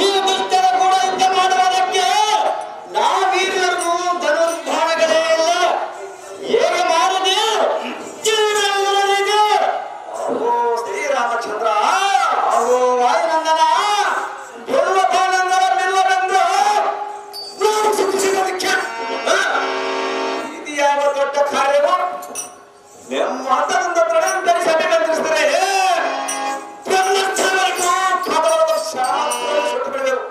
ಈ ದುಷ್ಟರ ಕೂಡ ಯುದ್ಧ ಮಾಡುವುದಕ್ಕೆ ನಾವೀರ್ಯರು ಧನುರ್ಬಾಣಗಳೇ ಇಲ್ಲ. ಹೇಗೆ ಮಾರದೆ ಅಬ್ಬೋ ಶ್ರೀರಾಮಚಂದ್ರ, ಅಬ್ಬೋ ವಾಯುನಂದನ, ಗೆಲ್ಲುವ ಬಾಣಂದರ ನಿಲ್ಲವೆಂದು ನಾವು ಸೂಚಿಸಿದ್ದಕ್ಕೆ ಇದು ಯಾವ ದೊಡ್ಡ ಕಾರ್ಯವು? ನಿಮ್ಮ ಹತ್ತದಿಂದ ತಡೆಸಬೇಕಂತಿಸ್ತಾರೆ. ಬ್ರಹ್ಮಚಾರವರೆಗೂ ಕದಲದ ಶಾಸ್ತ್ರ ಸುಟ್ಟು ಬಿಡಬೇಕು.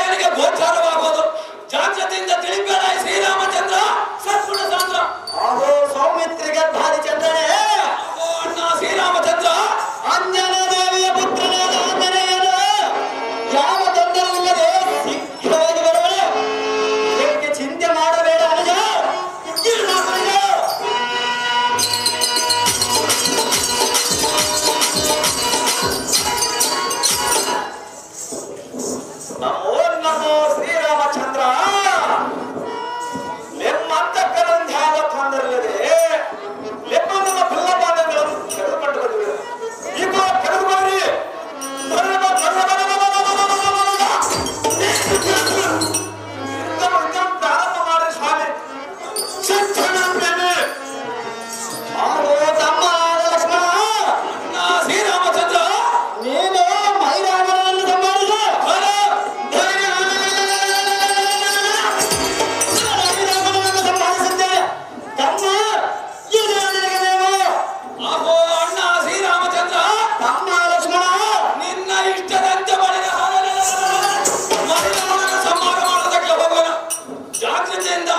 ರಾಯನಿಗೆ ಗೋಚಾರವಾಗುವುದು. ಜಾಗ್ರತೆಯಿಂದ ತಿಳಿಬೇಡ ಶ್ರೀರಾಮಚಂದ್ರ ಸದ್ಗುಣ ಸಾಂದ್ರ.
ಅಹೋ ಸೌಮಿತ್ರಿಗೆ ಭಾರಿ ಚಂದ್ರನೇ.
ಓ ಅಣ್ಣ ಶ್ರೀರಾಮಚಂದ್ರ,
ಅಂಜನ ದೇವಿಯ ಪುತ್ರನಾದ ಆಂಜನೇಯನು ಯಾವ ತೊಂದರೆಯಿಲ್ಲದೆ ಶೀಘ್ರವಾಗಿ ಬರುವನು. ಇದಕ್ಕೆ ಚಿಂತೆ ಮಾಡಬೇಡ ಅನುಜ.
ನಮೋ ನಮೋ ಶ್ರೀರಾಮಚಂದ್ರ. ನಿಮ್ಮಂತಕ್ಕರಂತ ಯಾವ ತೊಂದರೆಯಿಲ್ಲದೆ ನಿಮ್ಮ ನಮ್ಮ ಪಿಲ್ಲಪಾದಗಳನ್ನು ತೆಗೆದುಕೊಂಡು ಬಂದಿವೆ. ಈಗ ತೆಗೆದುಕೊಳ್ಳಿ. ಪ್ರಾರಂಭ ಮಾಡಿ ಸ್ವಾಮಿ.
ಅಹೋ ತಮ್ಮ ಲಕ್ಷ್ಮಣ,
ಅಣ್ಣ ಶ್ರೀರಾಮಚಂದ್ರ,
ನೀನು ಮೈರಾವಣವನ್ನು ಸಂಭಾಳಿಸು. ಮೈರಾವಣವನ್ನು ಸಂಭಾಳಿಸುತ್ತೇನೆ. ತಮ್ಮ ಇದು ನಿನಗೆ ನೀವು.
ಅಹೋ ಅಣ್ಣ ಶ್ರೀರಾಮಚಂದ್ರ,
ತಮ್ಮ ಲಕ್ಷ್ಮಣ,
ನಿನ್ನ ಇಷ್ಟದಂತೆ ಮಾಡಿದ ಮಹಿಳೆಯರನ್ನು ಸಂಹಾರ ಮಾಡೋದಕ್ಕೆ ಹೋಗೋಣ. ಜಾಗ್ರತೆಯಿಂದ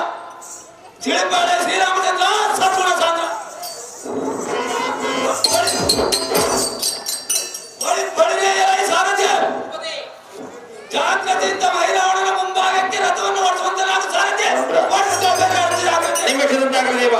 ತಿಳಿಬೇಡ ಶ್ರೀರಾಮಚಂದ್ರ ಸದ್ಗುಣ ಸಾಂದ್ರ. ಸಾರಥ್ಯ ಜಾಗ್ರತೆಯಿಂದ ಮಹಿಳಾವಣನ ಮುಂಭಾಗಕ್ಕೆ ರಥವನ್ನು ಓಡಿಸುವಂತೆ ನಾನು ಸಾರಥ್ಯ ಓಡಿಸುತ್ತಾ
ನಿಮಗೆ ದೇವ